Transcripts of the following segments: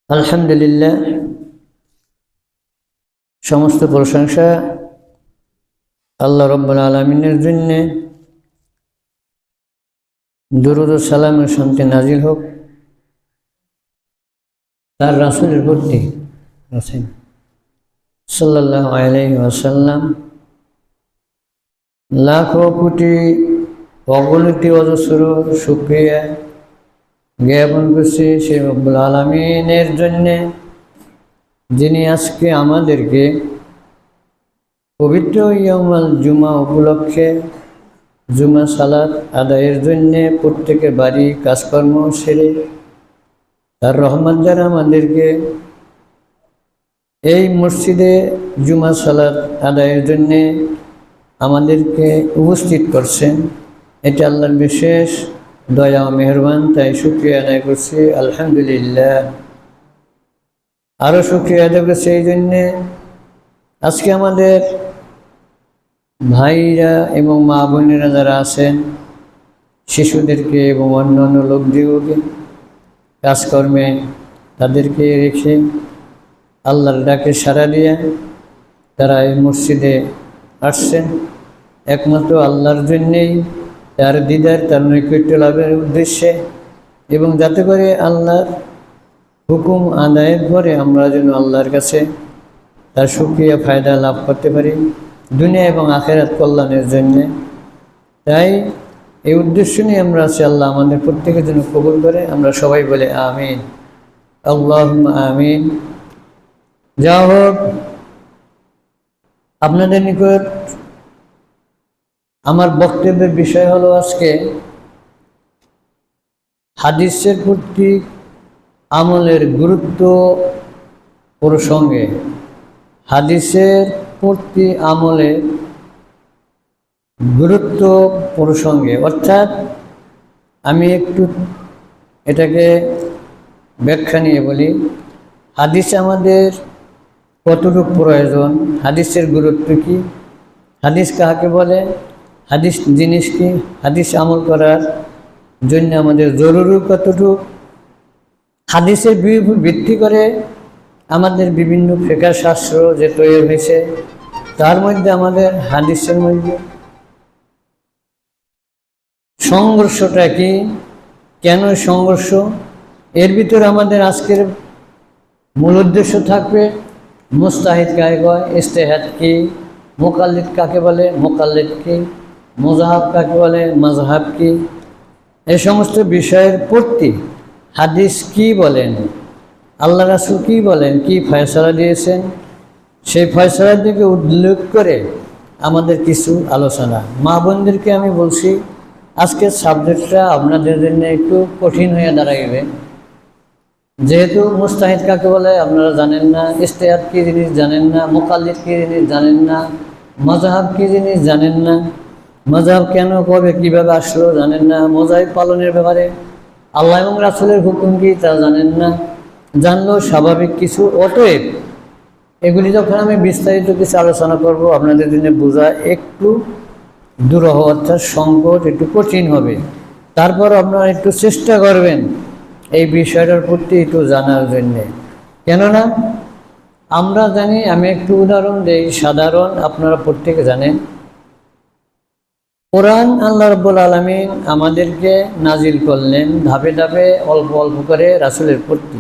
আলহামদুলিল্লাহ, সমস্ত প্রশংসা আল্লাহ রব্বুল আলামিনের জন্য। দুরূদ ও সালাম ও শান্তি নাজিল হোক তার রাসূলের প্রতি সাল্লাল্লাহু আলাইহি ওয়াসাল্লাম। লাখো কোটি অগণিত অজস্র শুকরিয়া জ্ঞাপন করছি সেই রব্বুল আলামিনের জন্যে, যিনি আজকে আমাদেরকে পবিত্র ইয়াউমুল জুমা উপলক্ষে জুমা সালাত আদায়ের জন্যে প্রত্যেকের বাড়ি কাজকর্ম সেরে তার রহমত দ্বারা আমাদেরকে এই মসজিদে জুমা সালাত আদায়ের জন্যে আমাদেরকে উপস্থিত করছেন। এটা আল্লাহর বিশেষ দয়া ও মেহেরবান, তাই শুকরিয়া আদায় করছি আলহামদুলিল্লাহ। আরও শুকরিয়া আদায় করছি এই জন্যে আজকে আমাদের ভাইরা এবং মা বোনেরা যারা আছেন, শিশুদেরকে এবং অন্য অন্য লোকদিগকে কাজকর্মে তাদেরকে রেখে আল্লাহর ডাকে সাড়া দিয়ে তারা এই মসজিদে আসছেন একমাত্র আল্লাহর জন্যেই, তার দিদার তার নৈকট্য লাভের উদ্দেশ্যে, এবং যাতে করে আল্লাহর হুকুম আদায়ের পরে আমরা যেন আল্লাহর কাছে তার শুকরিয়া ফায়দা লাভ করতে পারি দুনিয়া এবং আখেরাত কল্যাণের জন্যে। তাই এই উদ্দেশ্য নিয়ে আমরা আছি। আল্লাহ আমাদের প্রত্যেকের জন্য কবুল করে। আমরা সবাই বলে আমিন, আল্লাহুম্মা আমিন। যা হোক, আপনাদের নিকট আমার বক্তব্যের বিষয় হলো আজকে হাদিসের প্রতি আমলের গুরুত্ব প্রসঙ্গে। হাদিসের প্রতি আমলের গুরুত্ব প্রসঙ্গে, অর্থাৎ আমি একটু এটাকে ব্যাখ্যা নিয়ে বলি। হাদিস আমাদের কতটুকু প্রয়োজন, হাদিসের গুরুত্ব কি, হাদিস কাকে বলে, হাদিস জিনিস কি, হাদিস আমল করার জন্য আমাদের জরুরি কতটুকু, হাদিসের ভিত্তি করে আমাদের বিভিন্ন ফিকহ শাস্ত্র যে তৈরি হয়েছে, তার মধ্যে আমাদের হাদিসের মধ্যে সংঘর্ষটা কি, কেন সংঘর্ষ, এর ভিতরে আমাদের আজকের মূল উদ্দেশ্য থাকবে মুস্তাহিদ কাকে কয়, ইজতিহাদ কি, মুকাল্লিদ কাকে বলে, মুকাল্লিদ কি, মুজাহাব কাকে বলে, মাজহাব কি, এই সমস্ত বিষয়ের প্রতি হাদিস কি বলেন, আল্লাহ রাসূল কি বলেন, কি ফয়সালা দিয়েছেন, সেই ফয়সালার দিকে উল্লেখ করে আমাদের কিছু আলোচনা। মা বোনদেরকে আমি বলছি, আজকের সাবজেক্টটা আপনাদের জন্য একটু কঠিন হয়ে দাঁড়াইবে, যেহেতু মুস্তাহিদ কাকে বলে আপনারা জানেন না, ইজতিহাদ কী জিনিস জানেন না, মুকাল্লিদ কী জিনিস জানেন না, মাজহাব কী জিনিস জানেন না, মাজহাব কেন কবে কীভাবে আসলো জানেন না, মজাহিব পালনের ব্যাপারে আল্লাহ এবং রাসূলের হুকুম কি তা জানেন না, জানলেও স্বাভাবিক কিছু। অতএব এগুলি যখন আমি বিস্তারিত কিছু আলোচনা করব, আপনাদের জন্য বোঝা একটু দুরূহ, অর্থাৎ সংকট একটু কঠিন হবে। তারপর আপনারা একটু চেষ্টা করবেন এই বিষয়টার প্রতি একটু জানার জন্যে। কেননা আমরা জানি, আমি একটু উদাহরণ দিই, সাধারণ, আপনারা প্রত্যেকে জানেন, কোরআন আল্লাহ রাব্বুল আলামিন আমাদেরকে নাজিল করলেন ধাপে ধাপে অল্প অল্প করে রাসূলের প্রতি।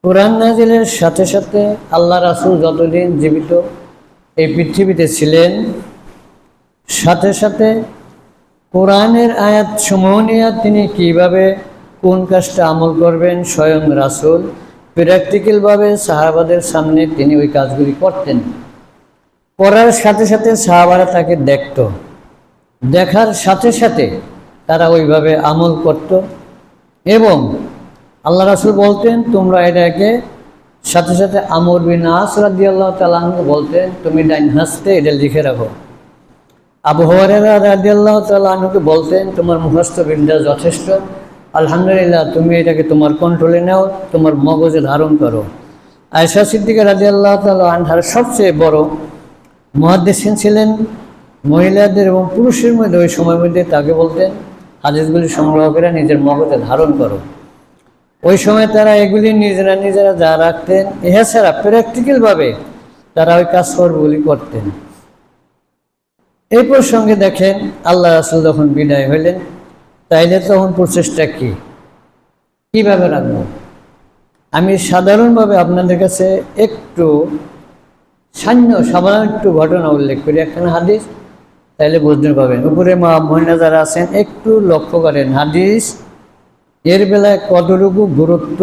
কোরআন নাজিলের সাথে সাথে আল্লাহ রাসূল যতদিন জীবিত এই পৃথিবীতে ছিলেন, সাথে সাথে কোরআনের আয়াত সমূহ নিয়ে তিনি কীভাবে কোন কাজটা আমল করবেন, স্বয়ং রাসূল প্র্যাকটিক্যালভাবে সাহাবাদের সামনে তিনি ওই কাজগুলি করতেন। করার সাথে সাথে সাহাবারা তাকে দেখত, দেখার সাথে সাথে তারা ওইভাবে আমল করত। এবং আল্লাহ রাসূল বলতেন তোমরা এটাকে, সাথে সাথে আমর বিন আস রাদিয়াল্লাহু তাআলা আনহু বলতেন তুমি ডাইন হাসতে এটা লিখে রাখো। আবু হুরায়রা রাদিয়াল্লাহু তাআলা আনহুকে বলতেন তোমার মুখস্থ বিদ্যা যথেষ্ট, আলহামদুলিল্লাহ তুমি এটাকে তোমার কন্ট্রোলে নাও, তোমার মগজে ধারণ করো। আয়েশা সিদ্দিকা রাদিয়াল্লাহু তাআলা আনহার সবচেয়ে বড় মুহাদ্দিসিন ছিলেন মহিলাদের এবং পুরুষের মধ্যে, ওই সময়ের মধ্যে তাকে বলতেন হাদিসগুলি সংগ্রহ করে নিজের মগজে ধারণ করো। ওই সময় তারা এগুলি নিজেরা নিজেরা যা রাখতেন, এছাড়া প্র্যাকটিক্যালভাবে তারা ওই কাজকর্মগুলি করতেন। এই প্রসঙ্গে দেখেন আল্লাহ রাসূল যখন বিদায় হইলেন, তাইলে তখন প্রচেষ্টা কিভাবে রাখবো। আমি সাধারণভাবে আপনাদের কাছে একটু সাধারণ একটু ঘটনা উল্লেখ করি, একখানা হাদিস, তাইলে বুঝতে পারবেন। উপরে মা মহিলা যারা আছেন একটু লক্ষ্য করেন হাদিস এর বেলায় কতটুকু গুরুত্ব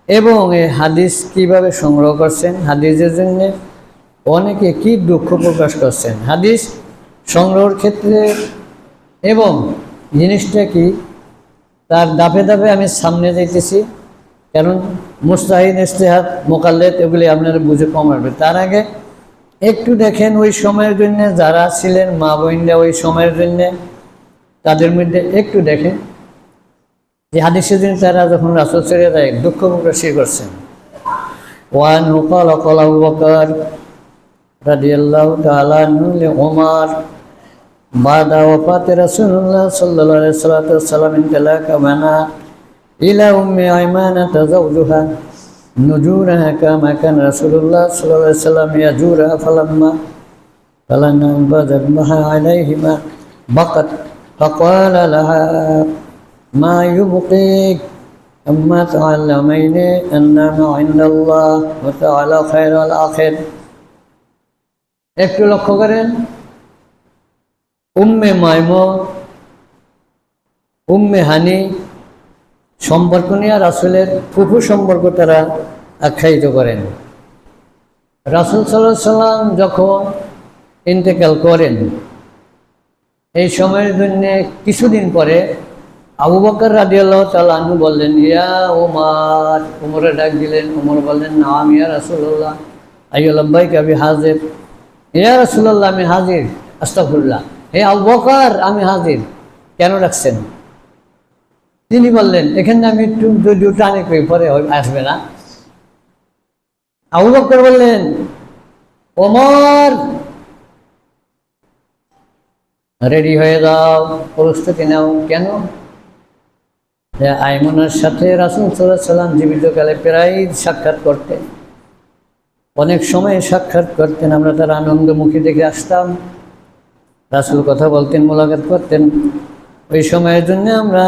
এবং এই হাদিস কিভাবে সংগ্রহ করছেন, হাদিসের জন্য অনেকে কি দুঃখ প্রকাশ করছেন হাদিস সংগ্রহের ক্ষেত্রে, এবং জিনিসটা কি তার ধাপে ধাপে আমি সামনে যাইতেছি, কারণ মুস্তাহিদ, ইজতিহাদ, মুকাল্লিদ এগুলি আপনারা বুঝে কম আসবে। তার আগে একটু দেখেন ওই সময়ের জন্য যারা ছিলেন মা বোনরা, ওই সময়ের জন্য তাদের মধ্যে একটু দেখেন যে হাদিসের দিন তারা যখন রাসূল ছেড়ে যায় দুঃখ প্রকাশ করছেন। ওয়ান হুকাল অকল আবু বকর রাদিয়াল্লাহু তাআলা আনহু লিউমর বাদা ওয়াফাতে রাসূলুল্লাহ সাল্লাল্লাহু আলাইহি ওয়াসাল্লাম ইনতালাকা মানা ইলা উম্মি আইমানা তাজাওজুহা নুজুরাহা কামা কান রাসূলুল্লাহ সাল্লাল্লাহু আলাইহি ওয়াসাল্লাম ইয়াজুরাহা ফালাম্মা বাযাত মাহা আলাইহিমা বাকাত ফাকালা লাহা মা ইউবকিক আম্মা তাআল্লামাইনি আন্নামা ইনদাল্লাহ ওয়া তাআলা খায়রুল আখির। একটু লক্ষ্য করেন, উম্মে মাইমুন, উম্মে হানি সম্পর্ক নিয়ে রাসূলের ফুফু সম্পর্ক তারা আখ্যায়িত করেন। রাসূল সাল্লাল্লাহু আলাইহি সাল্লাম যখন ইন্তেকাল করেন, এই সময়ের জন্য কিছুদিন পরে আবু বকর রাদিয়াল্লাহু তাআলা আনহু বললেন, ইয়া ওমর, ওমরে ডাক দিলেন। ওমর বললেন, নাম ইয়া রাসূলুল্লাহ। আইয়ু লাব্বাইকা বি হাজির। ইয়া রাসূলুল্লাহ, আমি হাজির। আস্তাগফিরুল্লাহ। হে আবু বকর, আমি হাজির। কেন রাখছেন? তিনি বললেন, এখানে আমি একটু যদি টানে কই পরে আসবে না। আবু বকর বললেন, ওমর রেডি হয়ে যাও, প্রস্তুতি নাও। কেন? আইমনের সাথে রাসূল সাল্লাল্লাহু আলাইহি সাল্লাম জীবিতকালে প্রায় সাক্ষাৎ করতেন, অনেক সময় সাক্ষাৎ করতেন। আমরা তার আনন্দমুখী দেখে আসতাম, রাসূল কথা বলতেন, মোলাকাত করতেন। ওই সময়ের জন্য আমরা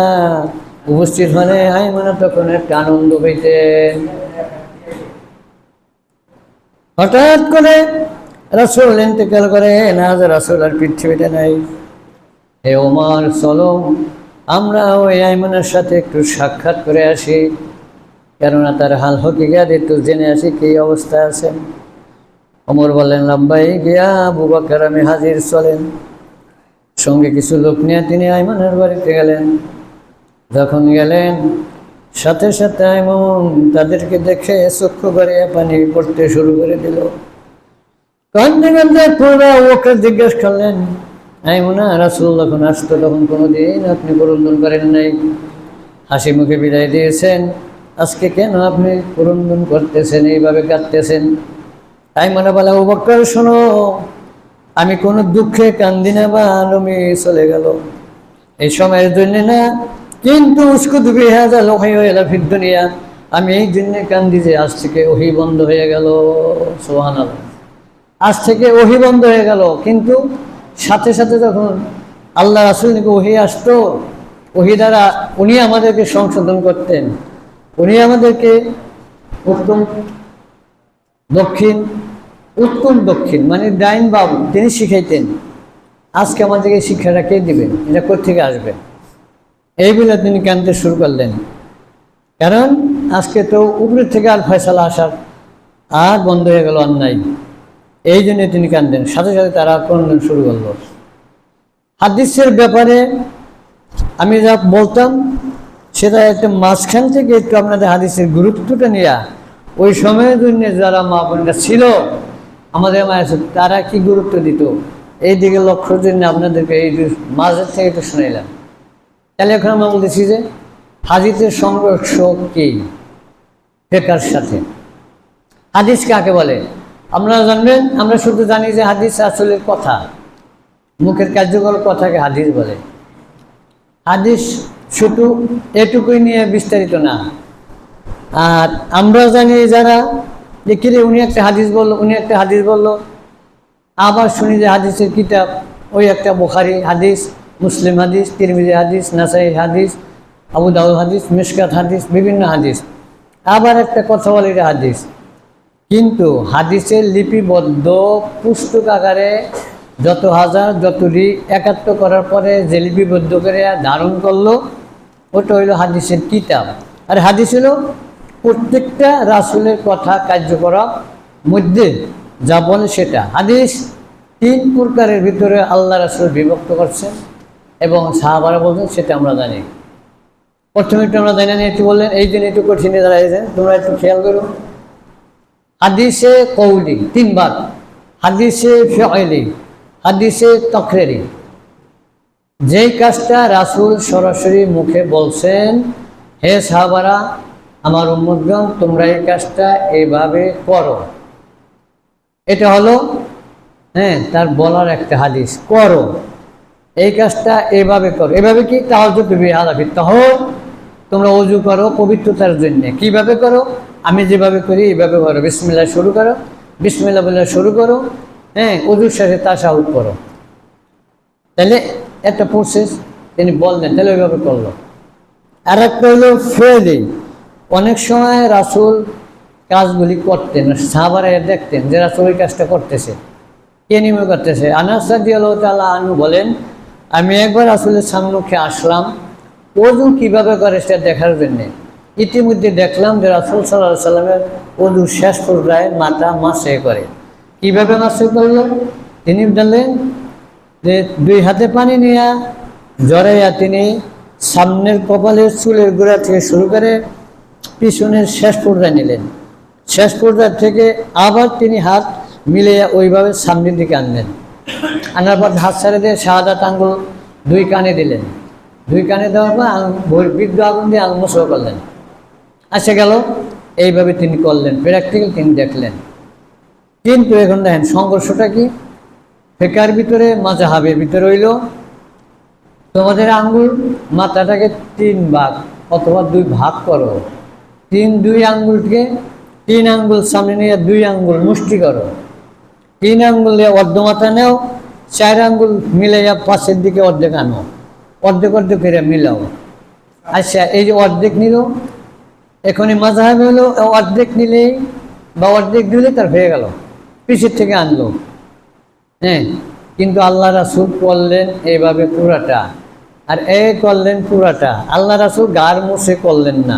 উপস্থিত হলে আইমনা তখন একটা আনন্দ হইতেন। হঠাৎ করে রাসূল ইন্তেকাল করে, না রাসূল আর পৃথিবীতে নাই। হে ওমর, চলো আমরা ওই আইমনের সাথে একটু সাক্ষাৎ করে আসি, কেননা তার হাল হকিকাত একটু জেনে আসি কি অবস্থায় আছেন। ওমর বললেন, লাব্বাইক ইয়া আবু বকর, আমি হাজির, চলেন। সঙ্গে কিছু লোক নিয়ে তিনি আইমনের বাড়িতে গেলেন। যখন গেলেন, সাথে সাথে আইমন তাদেরকে দেখে চক্ষু গড়িয়ে পানি পড়তে শুরু করে দিল। কান্দে কান্দে পুরা ওকে জিজ্ঞেস করলেন, আইমনা, রাসূল যখন আসতো তখন কোনোদিন আপনি প্ররঞ্জন করেন নাই, হাসি মুখে বিদায় দিয়েছেন, আজকে কেন আপনি প্ররঞ্জন করতেছেন, এইভাবে কাঁদতেছেন? আইমনা বলে, আবু বকর শোনো, আমি কোনো দুঃখে কান্দি না বা আলমে চলে গেল এই সময়ের জন্য না, কিন্তু উস্কুত বিহাজা লোহাই হয়ে ফির দুনিয়া, আমি এই জন্যে কান্দি যে আজ থেকে ওহী বন্ধ হয়ে গেল। সুবহানাল্লাহ, আজ থেকে ওহী বন্ধ হয়ে গেল। কিন্তু সাথে সাথে যখন আল্লাহ রাসূল নাকি ওহী আসতো, ওহী দ্বারা উনি আমাদেরকে সংশোধন করতেন, উনি আমাদেরকে উত্তম দক্ষিণ মানে ডাইন বাবু তিনি শিখাইতেন। আজকে আমাদেরকে শিক্ষাটা কে দিবেন? এটা কোত্থেকে আসবে? এই বলে তিনি কাঁদতে শুরু করলেন, কারণ আজকে তো উপরের থেকে আর ফয়সালা আসার আর বন্ধ হয়ে গেল অন্যায়। এই জন্য তিনি কাঁদেন। সাথে সাথে তারা ক্রন্দন শুরু করলো। হাদিসের ব্যাপারে আমি যা বলতাম সেটা একটা মাঝখান থেকে একটু আপনাদের হাদিসের গুরুত্বটা নিয়ে, ওই সময়ের জন্য যারা মা বোনরা ছিল আমাদের মায়ের, তারা কি গুরুত্ব দিত এই দিকে লক্ষ্যর জন্য আপনাদেরকে এই মাঝের থেকে একটু শুনাইলাম। তাহলে এখন আমরা বলতেছি যে হাদিসের সংঘর্ষ কি ফিকহের সাথে। হাদিস কাকে বলে আপনারা জানবেন? আমরা শুধু জানি যে হাদিস আসলে কথা, মুখের কার্যকর কথাকে হাদিস বলে। হাদিস শুধু এটুকুই নিয়ে বিস্তারিত না, আর আমরা জানি যারা যে কিরে উনি একটা হাদিস বললো, উনি একটা হাদিস বললো, আবার শুনি যে হাদিসের কিতাব ওই একটা বুখারী হাদিস, মুসলিম হাদিস, তিরমিজি হাদিস, নাসাই হাদিস, আবু দাউদ হাদিস, মিশকাত হাদিস, বিভিন্ন হাদিস, আবার একটা কথা বলে এটা হাদিস। কিন্তু হাদিসের লিপিবদ্ধ পুস্তক আকারে যত হাজার যতটি একাত্ম করার পরে যে লিপিবদ্ধ করে ধারণ করলো ওটা হইলো হাদিসের কিতাব। আর হাদিস হলো প্রত্যেকটা রাসূলের কথা কার্যকলাপ মধ্যে যা বলে সেটা। হাদিস 3 প্রকারের ভিতরে আল্লাহ রাসূল বিভক্ত করছেন এবং সাহাবারা বলছেন, সেটা আমরা জানি। প্রথমে একটু আমরা জানি না, একটু বললেন এই দিন একটু কঠিনে দাঁড়াইছে, তোমরা একটু খেয়াল করো। হাদিসে কৌলি 3 ভাগ, হাদিসে ফি'লি, হাদিসে তাকরিরি। যেই কাজটা রাসূল সরাসরি মুখে বলছেন, হে সাহাবারা আমার উম্মতগণ তোমরা এই কাজটা এইভাবে করো, এটা হলো তার বলার একটা হাদিস, করো এই কাজটা এইভাবে করো। এভাবে কি তাহাজ্জুদ বিহালাফি তাহর, তোমরা ওযু করো পবিত্রতার জন্য। কিভাবে করো? আমি যেভাবে করি এইভাবে করো। বিসমিল্লাহ শুরু করো, বিসমিল্লাহ বলে শুরু করো, ওযুর শেষে তাশাহুদ করো। তাহলে একটা প্রসেস তিনি বললেন, তাহলে ওইভাবে করলো। আর একটা হলো ফেলি, অনেক সময় রাসূল কাজগুলি করতেন, সাহাবারা দেখতেন যে রাসূল ওই কাজটা করতেছে, কে নিয়মে করতেছে। আনাস রাদিয়াল্লাহু তাআলা আনহু বলেন, আমি একবার রাসূলের সামনে আসলাম ওযু কিভাবে করে সেটা দেখার জন্যে। ইতিমধ্যে দেখলাম যে রাসূল সাল্লাল্লাহু আলাইহি সাল্লামের ওযু শেষ পর্যায়ে মাথা মাসে করে। কিভাবে মাসে করল? তিনি বললেন যে 2 হাতে পানি নিয়ে জড়াইয়া তিনি সামনের কপালের চুলের গোড়া থেকে শুরু করে পিছনের শেষ পর্যায়ে নিলেন। শেষ পর্যায় থেকে আবার তিনি হাত মিলিয়ে ওইভাবে সামনের দিকে আনলেন। আনার পর হাত ছেড়ে দিয়ে শাহাদাত আঙ্গুল 2 কানে দিলেন। 2 কানে দেওয়ার পর বৃদ্ধ আগুন দিয়ে আঙুল মুসল করলেন। আসে গেল, এইভাবে তিনি করলেন, প্র্যাকটিক্যাল তিনি দেখলেন। কিন্তু এখন দেখেন সংঘর্ষটা কি? ফিকার ভিতরে মাযহাবের ভিতরে হইল তোমাদের আঙ্গুল মাথাটাকে 3 ভাগ অথবা 2 ভাগ করো। 2 আঙ্গুলকে 3 আঙ্গুল সামনে নিয়ে 2 আঙ্গুল মুষ্টি করো। 3 আঙ্গুল দিয়ে অর্ধ মাথা নেও, 4 আঙ্গুল মিলাইয়া পাশের দিকে অর্ধেক আনো, অর্ধেক অর্ধেক করে মিলাও। আচ্ছা, এই যে অর্ধেক নিল, এখনই মাযহাব হলো অর্ধেক নিলেই বা অর্ধেক দিলে তার হয়ে গেল, পিছের থেকে আনলো। কিন্তু আল্লাহ রাসূল করলেন এইভাবে পুরাটা, আর করলেন পুরাটা। আল্লাহ রাসূল ঘাড় মুছে করলেন না,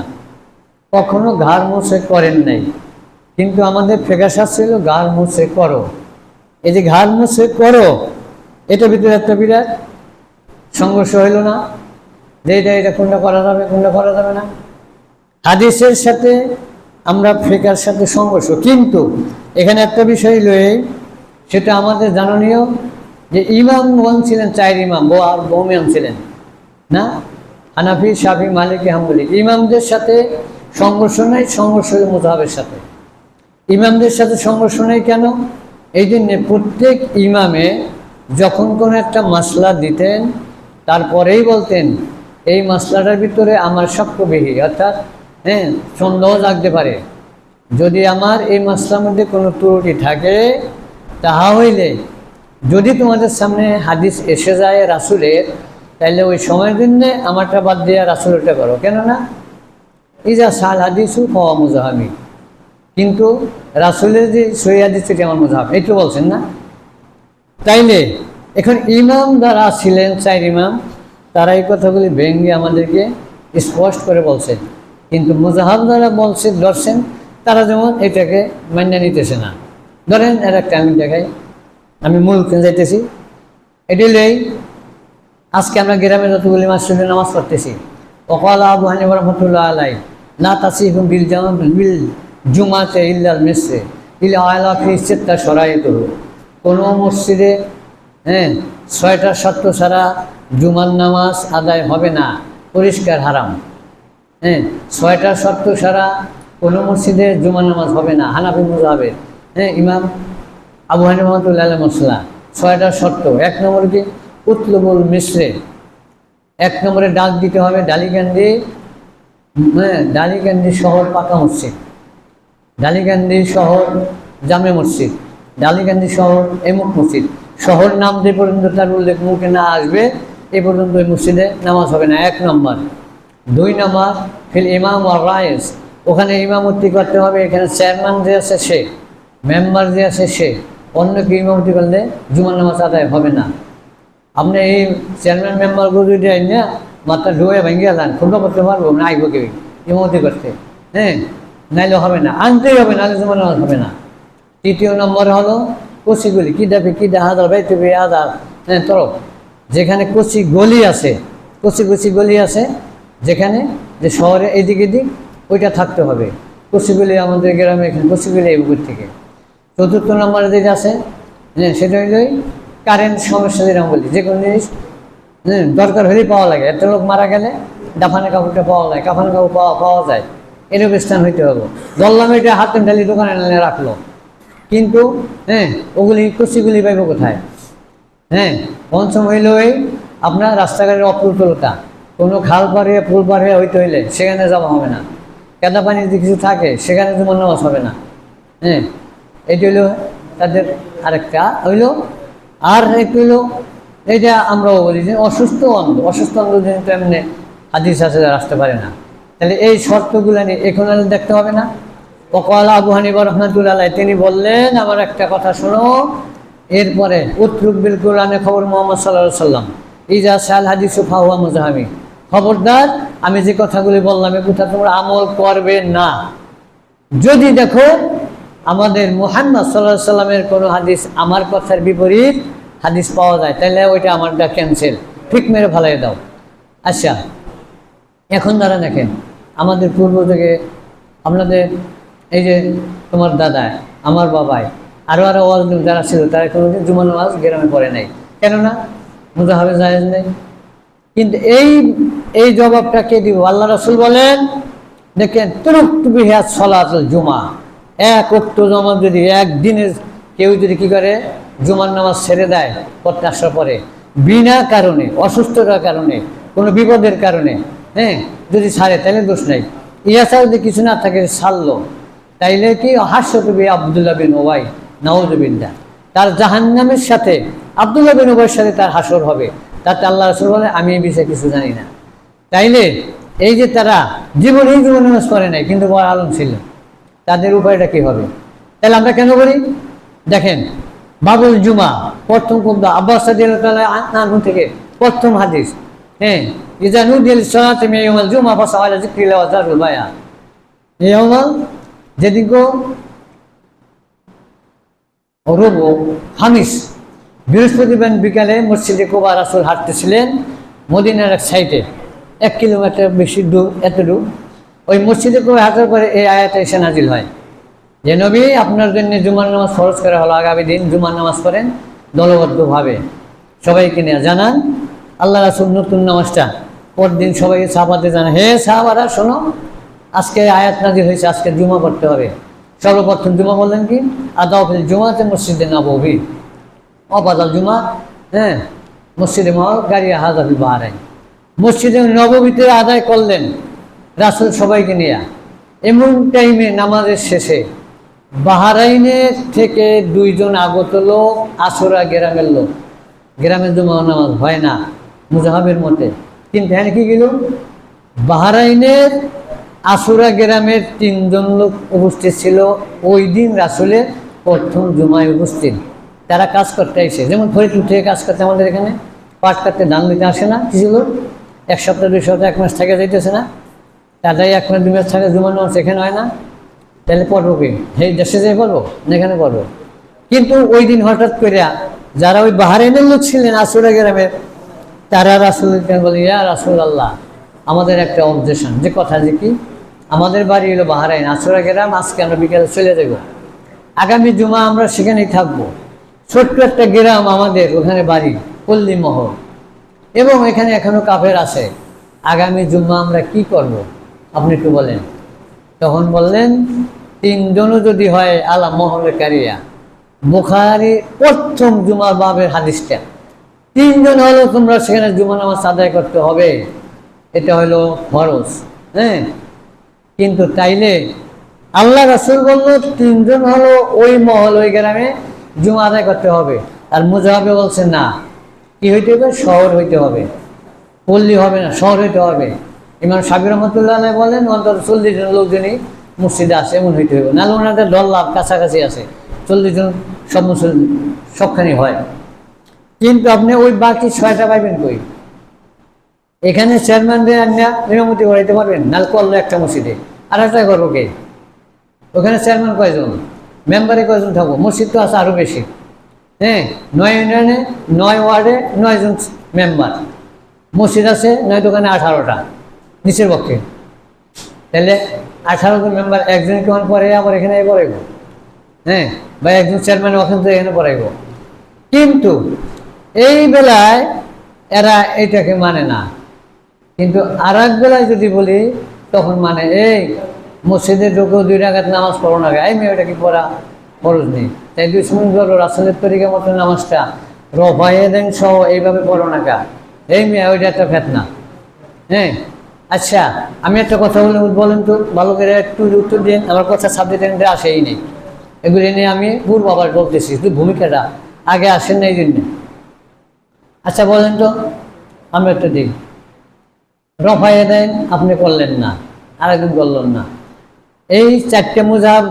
কখনো ঘাড় মুছে করেন নাই। কিন্তু আমাদের ফিকহ শাস্ত্র ছিল ঘাড় মুছে করো। এই যে ঘাড় মুছে করো, এটা ভিতরে একটা বিরাট সংঘর্ষ হইল না, যে এটা কোনটা করা যাবে কোনটা করা যাবে না। হাদিসের সাথে আমরা ফিকহের সাথে সংঘর্ষ। কিন্তু এখানে একটা বিষয় লয়ে, সেটা আমাদের জাননীয় যে ইমামগণ ছিলেন 4 ইমাম, আর ইমাম ছিলেন না, হানাফি, শাফি, মালিকি, হাম্বলি। ইমামদের সাথে সংঘর্ষ নাই, সংঘর্ষ হল মুযহাবের সাথে। ইমামদের সাথে সংঘর্ষ নেই কেন? এই জন্য প্রত্যেক ইমামে যখন কোনো একটা মাসলা দিতেন তারপরেই বলতেন এই মাসলাটার ভিতরে আমার সাক্ষ্যবিহী, অর্থাৎ সন্দেহ জাগতে পারে। যদি আমার এই মাসলার মধ্যে কোনো ত্রুটি থাকে তাহা হইলে যদি তোমাদের সামনে হাদিস এসে যায় রাসূলের, তাহলে ওই সময়ের জন্যে আমারটা বাদ দিয়ে রাসূলেরটা করো। কেননা ইজা সাল হাদিসু ফাওয়া মুযহাবি, কিন্তু রাসূলের যে সহিহ হাদিস সেটি আমার মুযহাব, এই তো বলছেন না। তাইলে এখন ইমাম যারা ছিলেন 4 ইমাম, তারা এই কথাগুলি ভেঙে আমাদেরকে স্পষ্ট করে বলছেন। কিন্তু মুযহাব যারা বলছে ধরছেন, তারা যেমন এটাকে মান্য নিতেছে না। ধরেন এর একটা আমি দেখাই, আমি মূল যাইতেছি। এটি লেই আজকে আমরা গ্রামে যতগুলি মসজিদে নামাজ পড়তেছি, ওয়াকাল আবু হানিফা রাহমাতুল্লাহ আলাইহি লা তাসিহু বিল জুমাতে ইল্লাল মিসরি ইলা আলা ফি সিত্তা শরাইতুহু। কোনো মসজিদে 6টা শর্ত ছাড়া জুমার নামাজ আদায় হবে না, পরিষ্কার হারাম। 6টা শর্ত ছাড়া কোনো মসজিদে জুমার নামাজ হবে না, হানাফি মুযহাবের ইমাম আবু হানিফা রাহমাতুল্লাহ আলাইহি মাসলা। 6টা শর্ত। 1 নম্বর কি? উতলুবুল মিসরে, 1 নম্বরে ডাক দিতে হবে, ডালিকান দিয়ে হ্যাঁ, ডালিকান্দি শহর পাকা মসজিদ, ডালিকান্দি শহর জামে মসজিদ, ডালিকান্দি শহর এমুক মসজিদ, শহর নাম যে পর্যন্ত তার উল্লেখ মুখে না আসবে এ পর্যন্ত ওই মসজিদে নামাজ হবে না, 1 নম্বর। 2 নম্বর, ফিল ইমাম আর রায়েস, ওখানে ইমামতি করতে হবে। এখানে চেয়ারম্যান যে আছে সে, মেম্বার যে আছে সে, অন্যকে ইমামতি করলে জুমার নামাজ আদায় হবে না। আপনি এই চেয়ারম্যান মেম্বারগুলো যদি আইন না মাত্রা ঢুয়ে ভেঙে যান, খুঁজো করতে পারবো না, আইব কেউ ইমামতি করতে, হ্যাঁ, নাইলে হবে না, আনতেই হবে, নাহলে জুমার নামাজ হবে না। 3 নম্বর হলো কচিগুলি, কি দেবে কি হাজার বাইতে আদার, হ্যাঁ, তরফ যেখানে কচি গলি আছে, কচি গলি আছে যেখানে, যে শহরে এদিক এদিক, ওইটা থাকতে হবে। কচিগুলি আমাদের গ্রামে এখানে কচিগুলি এই বুকুর থেকে। 4 নম্বরে যেটা আছে, হ্যাঁ, সেটা হইল কারেন্ট সমস্যা, যেরকম বলি, যে কোনো জিনিস দরকার হলেই পাওয়া লাগে। একটা লোক মারা গেলে দাফানে কাপড়টা পাওয়া যায়, কাফানে কাপড় পাওয়া যায়, এরকম স্থান হইতে হবে। ধরলাম এটা হাতে ঢালি দোকানে এনে রাখলো, কিন্তু হ্যাঁ, ওগুলি কচিগুলি পাইব কোথায়? হ্যাঁ, পঞ্চম হইল এই আপনার রাস্তাঘাটের অপ্রতুলতা, কোনো খাল পাড়ে পুল পাড়ে হইতে হইলে সেখানে যাওয়া হবে না, কাদা পানি যদি কিছু থাকে সেখানে জুমার নামাজ হবে না। হ্যাঁ, এটি হইল তাদের আরেকটা হইল। আর একটু হইল এইটা আমরাও বলি যে অসুস্থ অন্ধ যেহেতু এমনি হাদিস আছে যারা আসতে পারে না, তাহলে এই শর্তগুলো নিয়ে এখন দেখতে হবে না। ওয়াকাল আবু হানিফা রাহমাতুল্লাহ আলাইহি, তিনি বললেন আমার একটা কথা শোনো, এরপরে উতরুক বিল কোরআনে খবর মুহাম্মদ সাল্লাল্লাহু আলাইহি সাল্লাম ইজা সাল হাদিসু ফাহুয়া মুজাহামি, খবরদার আমি যে কথাগুলি বললাম এ কথা তোমরা আমল করবে না। যদি দেখো আমাদের মুহাম্মদ সাল্লাল্লাহু আলাইহি সাল্লামের কোনো হাদিস আমার কথার বিপরীত হাদিস পাওয়া যায়, তাহলে ওইটা আমারটা ক্যান্সেল, ঠিক মেরে ফেলাই দাও। আচ্ছা, এখন তারা দেখেন আমাদের পূর্ব থেকে আপনাদের এই যে তোমার দাদা, আমার বাবাই, আরও যারা ছিল তারা কোনোদিন জুমার নামাজ গ্রামে পড়ে নাই, কেননা মুজাহাবে জায়েজ নেই। কিন্তু এই জবাবটা কে দিব? আল্লাহ রাসূল বলেন, দেখেন তুরুক্তু বিহা সলাতুল জুমা, 1 ওয়াক্ত নামাজ যদি একদিনের কেউ যদি কি করে জুমার নামাজ ছেড়ে দেয় পড়তে আসার পরে, বিনা কারণে, অসুস্থতার কারণে, কোনো বিপদের কারণে, হ্যাঁ, যদি ছাড়ে তাহলে দোষ নাই। ছাড়া যদি কিছু না থাকে ছাড়লো, তাইলে কি হাস্যতবি আব্দুল্লাহ বিন ওবাই নাউযুবিল্লাহ, তার জাহান্নামের সাথে আব্দুল্লাহ বিন ওবাইয়ের সাথে তার হাসর হবে। তাতে আল্লাহ রাসূল বলে আমি এই বিষয়ে কিছু জানি না। তাইলে এই যে তারা জীবন নামাজ করে নাই কিন্তু বড় আলম ছিল, তাদের উপায়টা কি হবে? তাহলে আমরা কেন করি? দেখেন বাবুল জুমা প্রথম কবদা আব্বাস রাদিয়াল্লাহু আনহু থেকে প্রথম হাদিস, হ্যাঁ, ইজা নুদিয়াল সালাতি মিন ইয়াউমিল জুমা ফাসাউ আলা যিকরিল্লাহি ওয়া যারুল বায়া, ইয়াউমাল যেদিন রবু খামিস, বৃহস্পতিবার বিকালে মসজিদে কুবা রাসূল হাঁটতেছিলেন মদিনার এক সাইডে, 1 কিলোমিটার বেশি দূর, এতটুকু। ওই মসজিদে কুবা হাঁটার পরে এই আয়াতটা এসে নাজিল হয় যে নবী আপনার জন্য জুমার নামাজ ফরজ করা হলো, আগামী দিন জুমার নামাজ পড়েন দলবদ্ধভাবে, সবাইকে নিয়ে জানান। আল্লাহ রাসূল নতুন নামাজটা পরদিন সবাইকে সাহাবাতে জানান, হে সাহাবারা শোনো, আজকে আয়াত নাজিল হয়েছে, আজকে জুমা পড়তে হবে। সর্বপ্রথম জুমা বললেন কি আদাউল জুমাতে মসজিদে নববী, অবাদাল জুমা, হ্যাঁ, মসজিদে গাড়িয়া হাজাফিল বাহরাইন, মসজিদে নববীতে আদায় করলেন রাসূল সবাইকে নিয়ে। এমন টাইমে নামাজের শেষে বাহরাইনের থেকে 2 জন আগত লোক, আসরা গ্রামের লোক, গ্রামের জুমা নামাজ হয় না মুজাহাবের মতে, কিন্তু হ্যাঁ কি গেল বাহরাইনের আসুরা গ্রামের 3 জন লোক উপস্থিত ছিল ওই দিন রাসূলের প্রথম জুমায় উপস্থিত। তারা কাজ করতে আসে, যেমন ফরিদপুর থেকে কাজ করতে আমাদের এখানে পাট কাটতে ধান দিতে আসে না কিছু লোক, 1 সপ্তাহ 2 সপ্তাহ 1 মাস থেকে যাইতেছে না, তারাই 1 মাস 2 মাস থাকে জুমার নামাজ এখানে হয় না, তাহলে পড়বো কি? সেই দেশে যেয়ে পড়বো না এখানে পড়বো? কিন্তু ওই দিন হঠাৎ করে যারা ওই বাহরাইনের লোক ছিলেন আসুরা গ্রামের, তারা রাসূলকে বলে, ইয়া রাসূলুল্লাহ, আমাদের একটা অবজেকশন, যে কথা যে কি, আমাদের বাড়ি হলো বাহরাইন, আসুরা গ্রাম, আজকে আমরা বিকেলে চলে যাব, আগামী জুমা আমরা সেখানেই থাকবো। ছোট্ট একটা গ্রাম আমাদের, ওখানে বাড়ি পল্লী মহল, এবং এখানে এখনো কাফের আছে, আগামী জুমা আমরা কি করব আপনি একটু বলেন। তখন বললেন 3 জনও যদি হয় আলা মহলে কারিয়া, বুখারী প্রথম জুমার বাবের হাদিসটা, 3 জন হলো তোমরা সেখানে জুমা নামাজ আদায় করতে হবে, এটা হলো ফরজ। হ্যাঁ, কিন্তু তাইলে আল্লাহ রাসূল বলল 3 জন হলো ওই মহল ওই গ্রামে জুমা আদায় করতে হবে। আর মুজাহাবে বলছে না, কি হইতে হবে? শহর হইতে হবে, পল্লী হবে না, শহর হইতে হবে। ইমাম শাফিঈ রহমাতুল্লাহ আলাইহি বলেন অন্তত 40 জন লোকজনই মসজিদে আসে এমন হইতে হবে, নাহলে ওনাদের দল্লাভ কাছাকাছি আছে, 40 জন সব মুসলিম সবখানি হয়। কিন্তু আপনি ওই বাকি 6টা পাইবেন কই? এখানে চেয়ারম্যানদের আনিয়া ইমামতি করাইতে পারবেন? নাহলে করলো একটা মসজিদে, আর একটা করবো কে? ওখানে চেয়ারম্যান কয়জন, মেম্বারে কয়জন থাকবো? মসজিদ তো আছে আরও বেশি। হ্যাঁ, 9 ইউনিয়নে 9 ওয়ার্ডে 9 জন মেম্বার, মসজিদ আছে 9 দোকানে 18টা নিচের পক্ষে। তাহলে 18 জন মেম্বার, একজন কেমন পরে আবার এখানে পড়াইব? হ্যাঁ, বা একজন চেয়ারম্যান ওখান থেকে এখানে পড়াইব। কিন্তু এই বেলায় এরা এইটাকে মানে না। কিন্তু আর এক বেলায় যদি বলি তখন মানে, এই মসজিদে ঢুকেও 2 রাকাত নামাজ পড়ো না, এই মেয়ে ওটা কি পড়া ফরজ নেই, তাই দুশ্মন বলো রাসূলের তরিকা মতো নামাজটা রফায়ে দেন সহ এইভাবে পড়ো না কা, এই মেয়ে ওইটা একটা ফেতনা। হ্যাঁ, আচ্ছা আমি একটা কথা বলেন তো, ভালো করে একটু উত্তর দিন, আমার কথা সাবজেক্টে আসেই নেই, এগুলি নিয়ে আমি পূর্ব আবার বলতেছি, শুধু ভূমিকাটা আগে আসেন না এই জন্য। আচ্ছা বলেন তো, আমি একটা দিই, রফায়ে দেন আপনি করলেন না, আরেকদিন করলেন না, এই 4টে মুজাহাব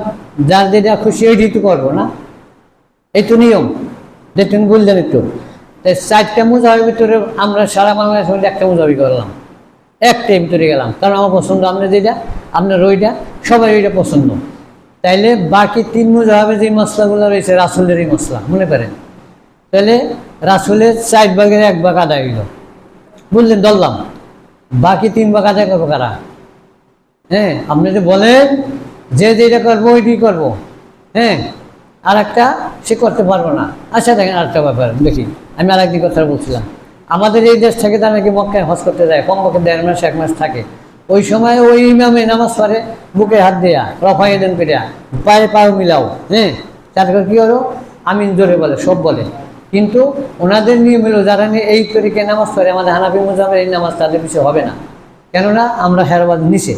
যার যেটা খুশি ওইটাই তো করবো না, এই তো নিয়ম। দেখুন বললেন একটু, 4টে মুজাহাবের ভিতরে আমরা সারা বাংলাদেশের মধ্যে একটা মুজাহাবই করলাম, একটাই ভিতরে গেলাম, কারণ আমার পছন্দ, আপনার যেটা আপনার ওইটা সবাই ওইটা পছন্দ। তাইলে বাকি 3 মুজাহাবে যে মশলাগুলো রয়েছে রাসূলেরই মশলা মনে করেন, তাহলে রাসূলের 4 ভাগের 1 ভাগ আদায় হইল, বুঝলেন? ধরলাম বাকি 3 ভাগ আদায় করবো কারা? হ্যাঁ, আপনি যে বলেন যে যেটা করবো ওইটাই করবো, হ্যাঁ, আর একটা সে করতে পারবো না। আচ্ছা দেখেন আরেকটা ব্যাপার দেখি, আমি আর একদিন কথা বলছিলাম, আমাদের এই দেশ থেকে তারা নাকি মক্কায় হজ করতে যায়, কমপক্ষে 1.5 মাস 1 মাস থাকে, ওই সময় ওই ইমামে নামাজ পড়ে বুকে হাত দেয়া, রফায়ে দেন পেরিয়া, পায়ে পাও মিলাও, হ্যাঁ, তারপর কী হলো আমিন জোরে বলে, সব বলে। কিন্তু ওনাদের নিয়ম হলো যারা নিয়ে এই তরিকে নামাজ পড়ে, আমাদের হানাফি মুজাহাবের এই নামাজ তাদের পিছু হবে না, কেননা আমরা হেরাবাদ নিচে,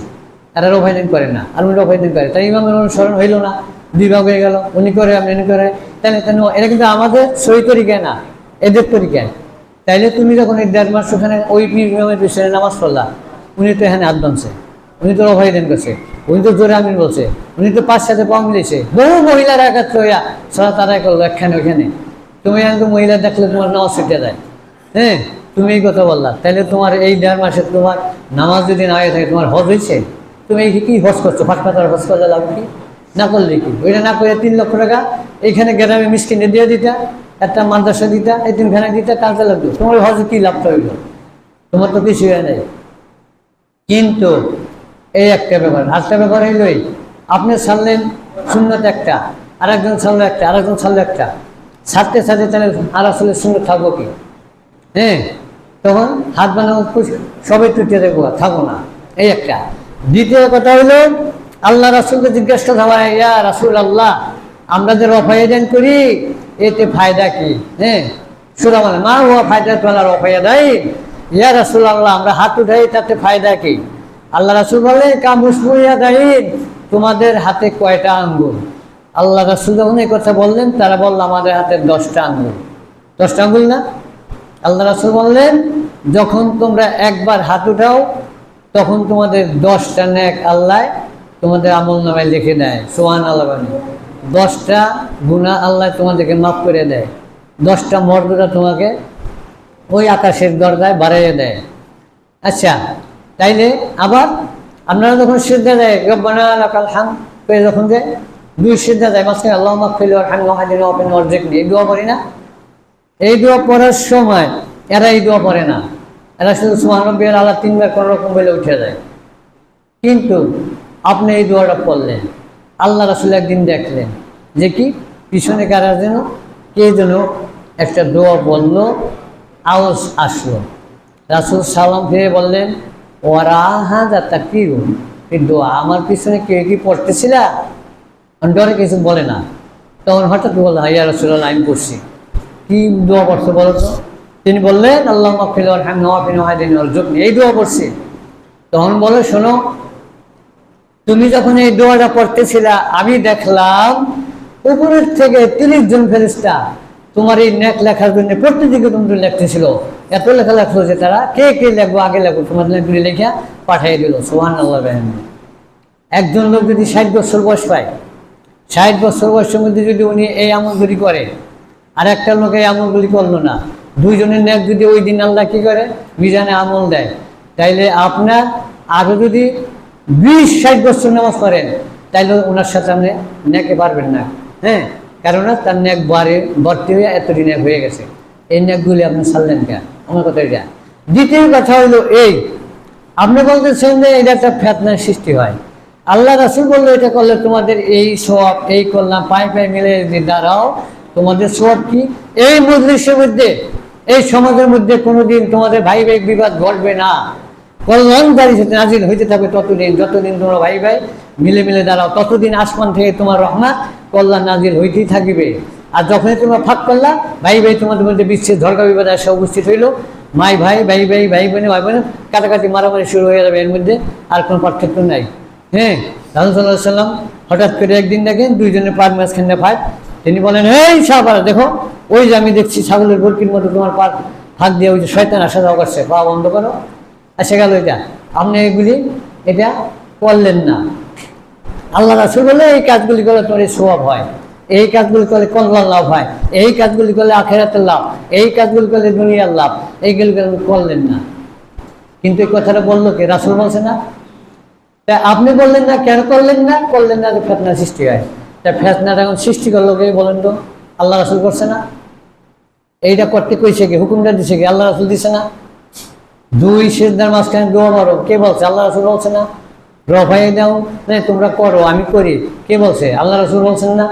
তারা রফায়ে দেন করে না, আর উনি রফায়ে দেন করে, তাই ইমামের অনুসরণ হইল না, 2 ভাগ হয়ে গেল, উনি করে আপনি করে, তাহলে এটা কিন্তু আমাদের সই তরিকায় না, এদের তরিকায়। তাইলে তুমি যখন এই 1.5 মাস ওখানে ওই ইমামের পিছনে নামাজ পড়লা, উনি তো এখানে হাত বানছে, উনি তো রফায়ে দেন করছে, উনি তো জোরে আমিন বলছে, উনি তো 5 সাথে পাও মিলেছে, বহু মহিলারা একত্র হইয়া সালাত আদায় করলো একখানে ওইখানে, তুমি এখন তো মহিলা দেখলে তোমার নামাজ ছুটে যায়। হ্যাঁ, তুমি এই কথা বললা, তাহলে তোমার এই 1.5 মাসে তোমার নামাজ যদি না হয়ে থাকে, তোমার হজ হয়েছে? তুমি এই কি হজ করছো? ফাঁসপাতার হজ করলে লাভ কি? না করলে কি? ওইটা না করে 3 লক্ষ টাকা এইখানে গ্রামে মিসকিনে দিয়ে দিতা, একটা মাদ্রাসা দিতা, এই 3খানে দিতা, কাজে লাগতো, তোমার হজে কি লাভটা হইল? তোমার তো কিছু হয় নাই। কিন্তু এই একটা ব্যাপার, আরেকটা ব্যাপার হইলই, আপনি ছাড়লেন সুন্নত একটা, আরেকজন ছাড়লো একটা, আরেকজন ছাড়লো একটা, ছাড়তে ছাড়তে তাহলে আর আসলে সুন্নত থাকবো কি? হ্যাঁ, তখন হাত বানানো সবাই টুটিয়ে দেখবো, থাকবো না, এই একটা। দ্বিতীয় কথা হইলো আল্লাহ রাসূলকে জিজ্ঞাসা করা, ইয়া রাসূল আল্লাহ, আমরা যে রফায়ে দেন করি এতে ফায়দা কি? হ্যাঁ, সূরা মানে মা হুয়া ফায়দাতুল রফায়ে দাইন, ইয়া রাসূল আল্লাহ আমরা হাত উঠাই তাতে ফায়দা কি? আল্লাহ রাসূল বলে কামুসবুয়া দাইন, তোমাদের হাতে কয়টা আঙ্গুল? আল্লাহ রাসূল যখন এই কথা বললেন, তারা বলল আমাদের হাতে 10টা আঙ্গুল। 10টা আঙ্গুল না? আল্লাহ রাসূল বললেন যখন তোমরা একবার হাত উঠাও তখন তোমাদের 10টা নেক আল্লাহ তোমাদের আমল নামায় লিখে দেয়, সুবহানাল্লাহ। 10টা গুনাহ আল্লাহ তোমাদেরকে মাফ করে দেয়, 10টা মর্যাদা তোমাকে ওই আকাশের দরজায় বাড়িয়ে দেয়। আচ্ছা, তাইলে আবার আপনারা যখন সিজদা দেয় রব্বানা লাকাল হামদ করে, যখন যে 2 সিজদা দেয় মাঝখানে আল্লাহুম্মা গফির ওয়ারহামনা ওয়াহদিনা ওয়াবিনা ওয়ারযুকনি, এই দোয়া পড়ি না? এই দোয়া পড়ার সময় এরা এই দোয়া পড়ে না, এরা শুধু সুবহান রাব্বিয়াল আলা 3 বার কোনো রকম বলে উঠে যায়। কিন্তু আপনি এই দোয়াটা পড়লেন, আল্লাহ রাসূল একদিন দেখলেন যে কি পিছনে কারা যেন কে যেন একটা দোয়া বলল, আওয়াজ আসলো, রাসূল সালাম ফিরে বললেন ওয়ারাহাদা তাকবীরু, এই দোয়া আমার পিছনে কে কি পড়তেছিলা? ডরে কিছু বলে না, তখন হঠাৎ বলল ইয়া রাসূলুল্লাহ আমি পড়ছি। কি দোয়া পড়ছে বলো তো? তিনি বললেন আল্লাহুম্মা গফির ওয়ারহামনা ওয়াহদিনা ওয়াহদিনা ওয়ারযুকনি, এই দোয়া পড়ছি। তখন বলে শোনো, তুমি যখন এই দোয়াটা পড়তেছিলা আমি দেখলাম উপরের থেকে 30 জন ফেরেশতা তোমার এই নেক লেখার জন্য প্রত্যেকদিকে তোমাদের লিখতেছিল। এত লেখা লেখলো যে তারা কে কে লেখবো আগে লেখো তোমাদের লেখগুলি লেখা পাঠিয়ে দিল। সুবহানাল্লাহ। একজন লোক যদি 60 বছর বয়স পায়, 60 বছর বয়সের মধ্যে যদি উনি এই আমলগুলি করে, আর একটা লোক এই আমলগুলি করলো না, দুইজনের নেক যদি ওই দিন আল্লাহ কি করে মিজানে আমল দেয়, তাইলে আপনার আরো যদি 20-60 বছর নামাজ করেন তাইলে ওনার সাথে আপনি নেকে পারবেন না। হ্যাঁ, কেননা তার নেক ভর্তি হয়ে এতদিন নেক হয়ে গেছে। এই নেকগুলি আপনি ছাড়লেন কেন? আমার কথা এটা। দ্বিতীয় কথা হইলো এই, আপনি বলতেছেন যে এটা একটা ফেতনার সৃষ্টি হয়। আল্লাহ রাসূল বললো এটা করলে তোমাদের এই সওয়াব, এই করলাম পায়ে পায়ে মিলে দাঁড়াও, তোমাদের সওয়াব কি? এই মজলিসের মধ্যে, এই সমাজের মধ্যে কোনোদিন তোমাদের ভাই ভাই বিবাদ ঘটবে না, কল্যাণকারী নাজিল হইতে থাকবে ততদিন, যতদিন তোমরা ভাই ভাই মিলে মিলে দাঁড়াও ততদিন আসমান থেকে তোমার রহমত কল্যাণ নাজিল হইতেই থাকবে। আর যখনই তোমরা ফাঁক করলা, ভাই ভাই তোমাদের মধ্যে বিচ্ছেদ ঝড়কা বিবাদ এসে উপস্থিত হইলো, মাই ভাই ভাই ভাই ভাই বোনে ভাই বোনে কাটাকাটি মারামারি শুরু হয়ে যাবে, এর মধ্যে আর কোনো পার্থক্য নাই। হ্যাঁ, রাসূল সাল্লাল্লাহু আলাইহি ওয়াসাল্লাম হঠাৎ করে একদিন দেখেন দুইজনের পার মাঝখানে ফাঁক। তিনি বলেন, এই সাহাবারা দেখো, ওই যে আমি দেখছি ছাগলের বরকির মতো তোমার পার ফাঁক দিয়ে ওই যে শয়তান আসা যাওয়া করছে, পা বন্ধ করো। আসে গেল এটা, আপনি এগুলি এটা করলেন না। আল্লাহ রাসূল বলে এই কাজগুলি করলে তোমার সওয়াব হয়, এই কাজগুলি করলে কল্যাণ লাভ হয়, এই কাজগুলি করলে আখিরাতের লাভ, এই কাজগুলি করলে দুনিয়ার লাভ, এইগুলি করলেন না। কিন্তু এই কথাটা বললো কে? রাসূল বলছে না। তা আপনি বললেন না, কেন করলেন না? করলেন না যে ফেতনা সৃষ্টি হয়। তা ফেতনাটা এখন সৃষ্টি করলো কে বলেন তো? আল্লাহ রাসূল করছে না? এইটা করতে কইছে কি? হুকুমটা দিছে কি? আল্লাহ রাসূল দিছে না? দুই সিজদার মাঝখানে দোয়া মারো, কে বলছে? আল্লাহ রাসূল বলছে না? রফাই দাও না তোমরা করো, আমি করি, কে বলছে? আল্লাহ রাসূল বলছেন না?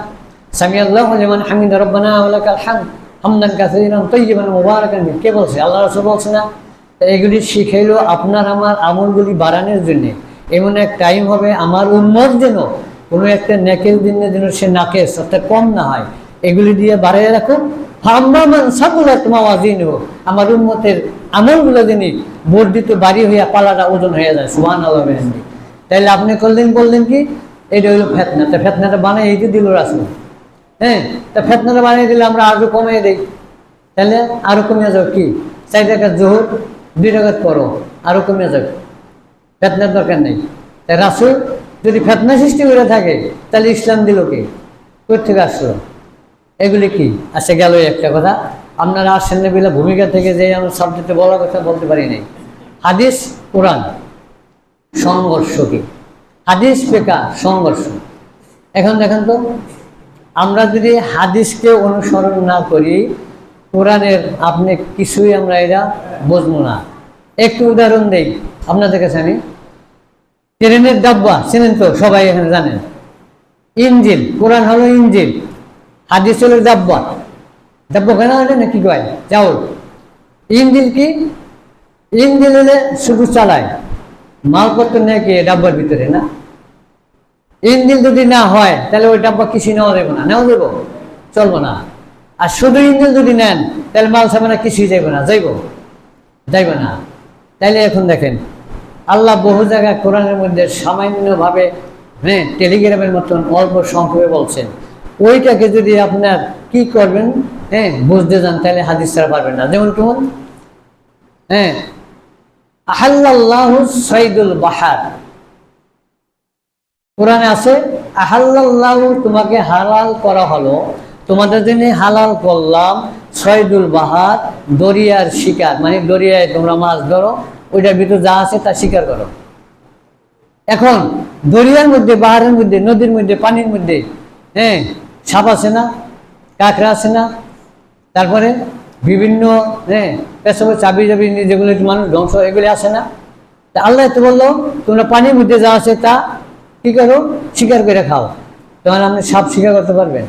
সামিআল্লাহু লিমান হামিদা রব্বানা ওয়া লাকাল হামদ হামদান কাসীরান তাইয়িবান মুবারাকান, কে বলছে? আল্লাহ রাসূল বলছে না? এগুলি শিখাইলো আপনার আমার আমলগুলি বাড়ানোর জন্য। এমন এক টাইম হবে আমার উম্মত যেন কোনো একটা নেকের দিনে যেন সে নাকেস অর্থাৎ কম না হয়, এগুলি দিয়ে বাড়াইয়া রাখুন। হাম্মামান সাকুলাত মাওয়াজিনহু, আমার উম্মতের আমলগুলো যিনি বর্ধিত বাড়ি হইয়া পালাটা ওজন হয়ে যায়। সুবহানাল্লাহ। তাইলে আপনি করলেন বললেন কি এটা হইলো ফেতনা। তা ফেতনাটা বানাই এই যে দিল রাসূল। হ্যাঁ, তা ফেতনাটা বানিয়ে দিলে আমরা আরো কমিয়ে দিই, তাহলে আরো কমিয়ে যাও কি? 4 রাকাত যোহর 2 রাকাত করো, আরো কমিয়ে যাবে, ফেতনার দরকার নেই। তাই রাসূল যদি ফেতনা সৃষ্টি করে থাকে তাহলে ইসলাম দিল কে? কোথেকে আসলো? এগুলি কি? আসে গেল একটা কথা। আপনারা আসেন না বিলা ভূমিকা থেকে যে আমার সাবজেক্টে বলার কথা বলতে পারি নাই। হাদিস কোরআন সংঘর্ষ কি? হাদিস ফিকহ সংঘর্ষ। এখন দেখেন তো, আমরা যদি হাদিসকে অনুসরণ না করি কোরআনের আপনি কিছুই আমরা এরা বুঝবো না। একটু উদাহরণ দেই আপনাদের কাছে আমি। ট্রেনের ডাব্বা চেনেন তো সবাই, এখানে জানেন। ইঞ্জিল, কোরআন হলো ইঞ্জিল, হাদিস হলো ডাব্বা। ডাব্বা কেন হয় না কি কয়? চাউল। ইঞ্জিল কি? ইঞ্জিল হলে শুধু চালায়, মালপত্র নেয় কি ডাব্বার ভিতরে না? ইঞ্জিল যদি না হয় তাহলে ওই ডাব্বা কিছু নেওয়া যাবে না, নেওয়া যাবো? চলবো না। আর শুধু ইঞ্জিল যদি নেন তাহলে মাল সামানা কিছুই যাইব না, যাইব না। তাইলে এখন দেখেন আল্লাহ বহু জায়গায় কোরআনের মধ্যে সামান্যভাবে, হ্যাঁ, টেলিগ্রামের মতন অল্প সংক্ষেপে বলছেন। ওইটাকে যদি আপনার কি করবেন, হ্যাঁ, বুঝতে যান তাহলে হাদিস ছাড়া পারবেন না। যেমন কেমন? হ্যাঁ, আহাল্লাল্লাহু সাইদুল বাহার, কোরআনে আছে আহাল্লাল্লাহু, তোমাকে হালাল করা হলো, তোমাদের জন্য হালাল করলাম সাইদুল বাহার, দরিয়ার শিকার, মানে দরিয়ায় তোমরা মাছ ধরো, ওইটার ভিতর যা আছে তা শিকার করো। এখন দরিয়ার মধ্যে, বাহারের মধ্যে, নদীর মধ্যে, পানির মধ্যে, হ্যাঁ, সাপ আছে না, কাঁকড়া আছে না, তারপরে বিভিন্ন, হ্যাঁ, পেশাবে চাবি চাবি যেগুলো মানুষ ধ্বংস, এগুলি আসে না? তা আল্লাহ তো বললো তোমরা পানির মধ্যে যা আছে তা কি করো? শিকার করে খাও। তখন আপনি সাপ শিকার করতে পারবেন?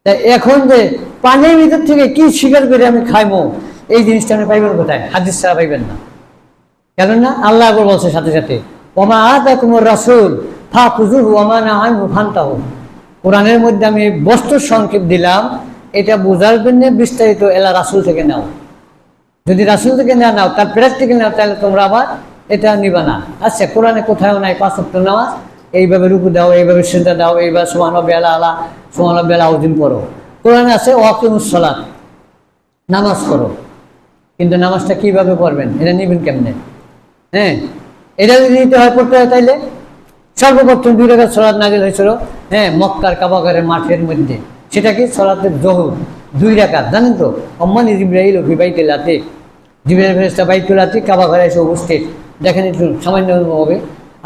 তা এখন যে পানির ভিতর থেকে কি শিকার করে আমি খাইবো, এই জিনিসটা আপনি পাইবেন কোথায়? হাদিস ছাড়া পাইবেন না। কেননা আল্লাহ আবার বলছে সাথে সাথে ওমা আতাকুমুর রাসূল ফাখুযুহু ওয়া মা নাহাকুম ফান্তাহু। কোরআনের মধ্যে আমি বস্তু সংক্ষেপ দিলাম, এটা বোঝার জন্য বিস্তারিত এলা রাসূল থেকে নাও। যদি রাসূল থেকে না নাও, তার প্র্যাকটিক্যাল নাও, তাহলে তোমরা আবার এটা নিবা না। আচ্ছা, কোরআনে কোথাও নাই 5 ওয়াক্ত নামাজ, এইভাবে রুকু দাও, এইভাবে সিজদা দাও, এইভাবে সুবহান রাব্বিয়াল আলা, সুবহান রাব্বিয়াল আযীম পড়ো। কোরআনে আছে ওয়াকিমুস সালাত, নামাজ পড়ো। কিন্তু নামাজটা কিভাবে পড়বেন, এটা নিবেন কেমনে? হ্যাঁ, এটা যদি নিতে হয় পড়তে হয়, তাইলে সর্বপ্রথম 2 রাকাত সালাত নাযিল হয়েছিল মক্কার কাবাগরের মাঠের মধ্যে। সেটা কি? সালাতুল জোহর 2 রাকাত। জানেন তো, আম্মানি জিবরাইল ফি বাইতিল আতিক, জিবরাইল ফেরেশতা বাইতুল আতিক কাবাগরে এসে উপস্থিত। দেখেন একটু সামান্য হবে।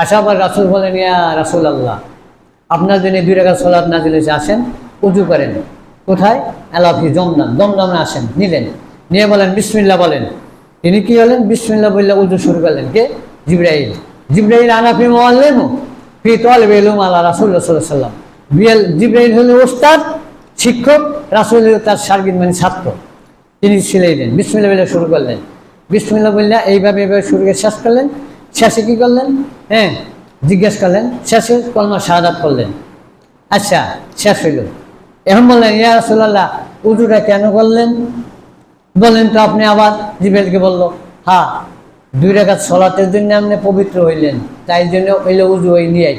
আসার পর রাসূল বলেন, ইয়া রাসূলুল্লাহ, আপনার জন্য 2 রাকাত সালাত নাযিল হয়েছে, আসেন উযু করেন। কোথায়? আলাফি জমদম, দমদমে আসেন। নিলেন, নিয়ে বলেন বিসমিল্লাহ বলেন। তিনি কি হলেন? বিসমিল্লাহ বললে উযু শুরু করলেন। কে? জিবরাইল। জিবরাইল আনাফি মুআল্লিমু ফি তালিবিল ইলম আলা রাসূলুল্লাহ সাল্লাল্লাহু আলাইহি ওয়াসাল্লাম। জিবরাইল হলেন ওস্তাদ, শিক্ষক, রাসূল হলেন তার শাগির্দ মানে ছাত্র। তিনি শিখাইলেন, বিসমিল্লাহ বলে শুরু করলেন। বিসমিল্লাহ বললে এইভাবে শুরু করে শেষ করলেন। শেষে কি করলেন? জিজ্ঞেস করলেন। শেষে কলমা শাহাদাত করলেন। আচ্ছা, শেষ হইল। এখন বললেন, ইয়া রাসূলুল্লাহ, উযুটা কেন করলেন? বলেন তো আপনি। আবার জিবরাইলকে বলল, হ্যাঁ, 2 রাকাত সালাতের জন্য আপনি পবিত্র হইলেন, তাই জন্য হইলে উযু ওই নিয়াই।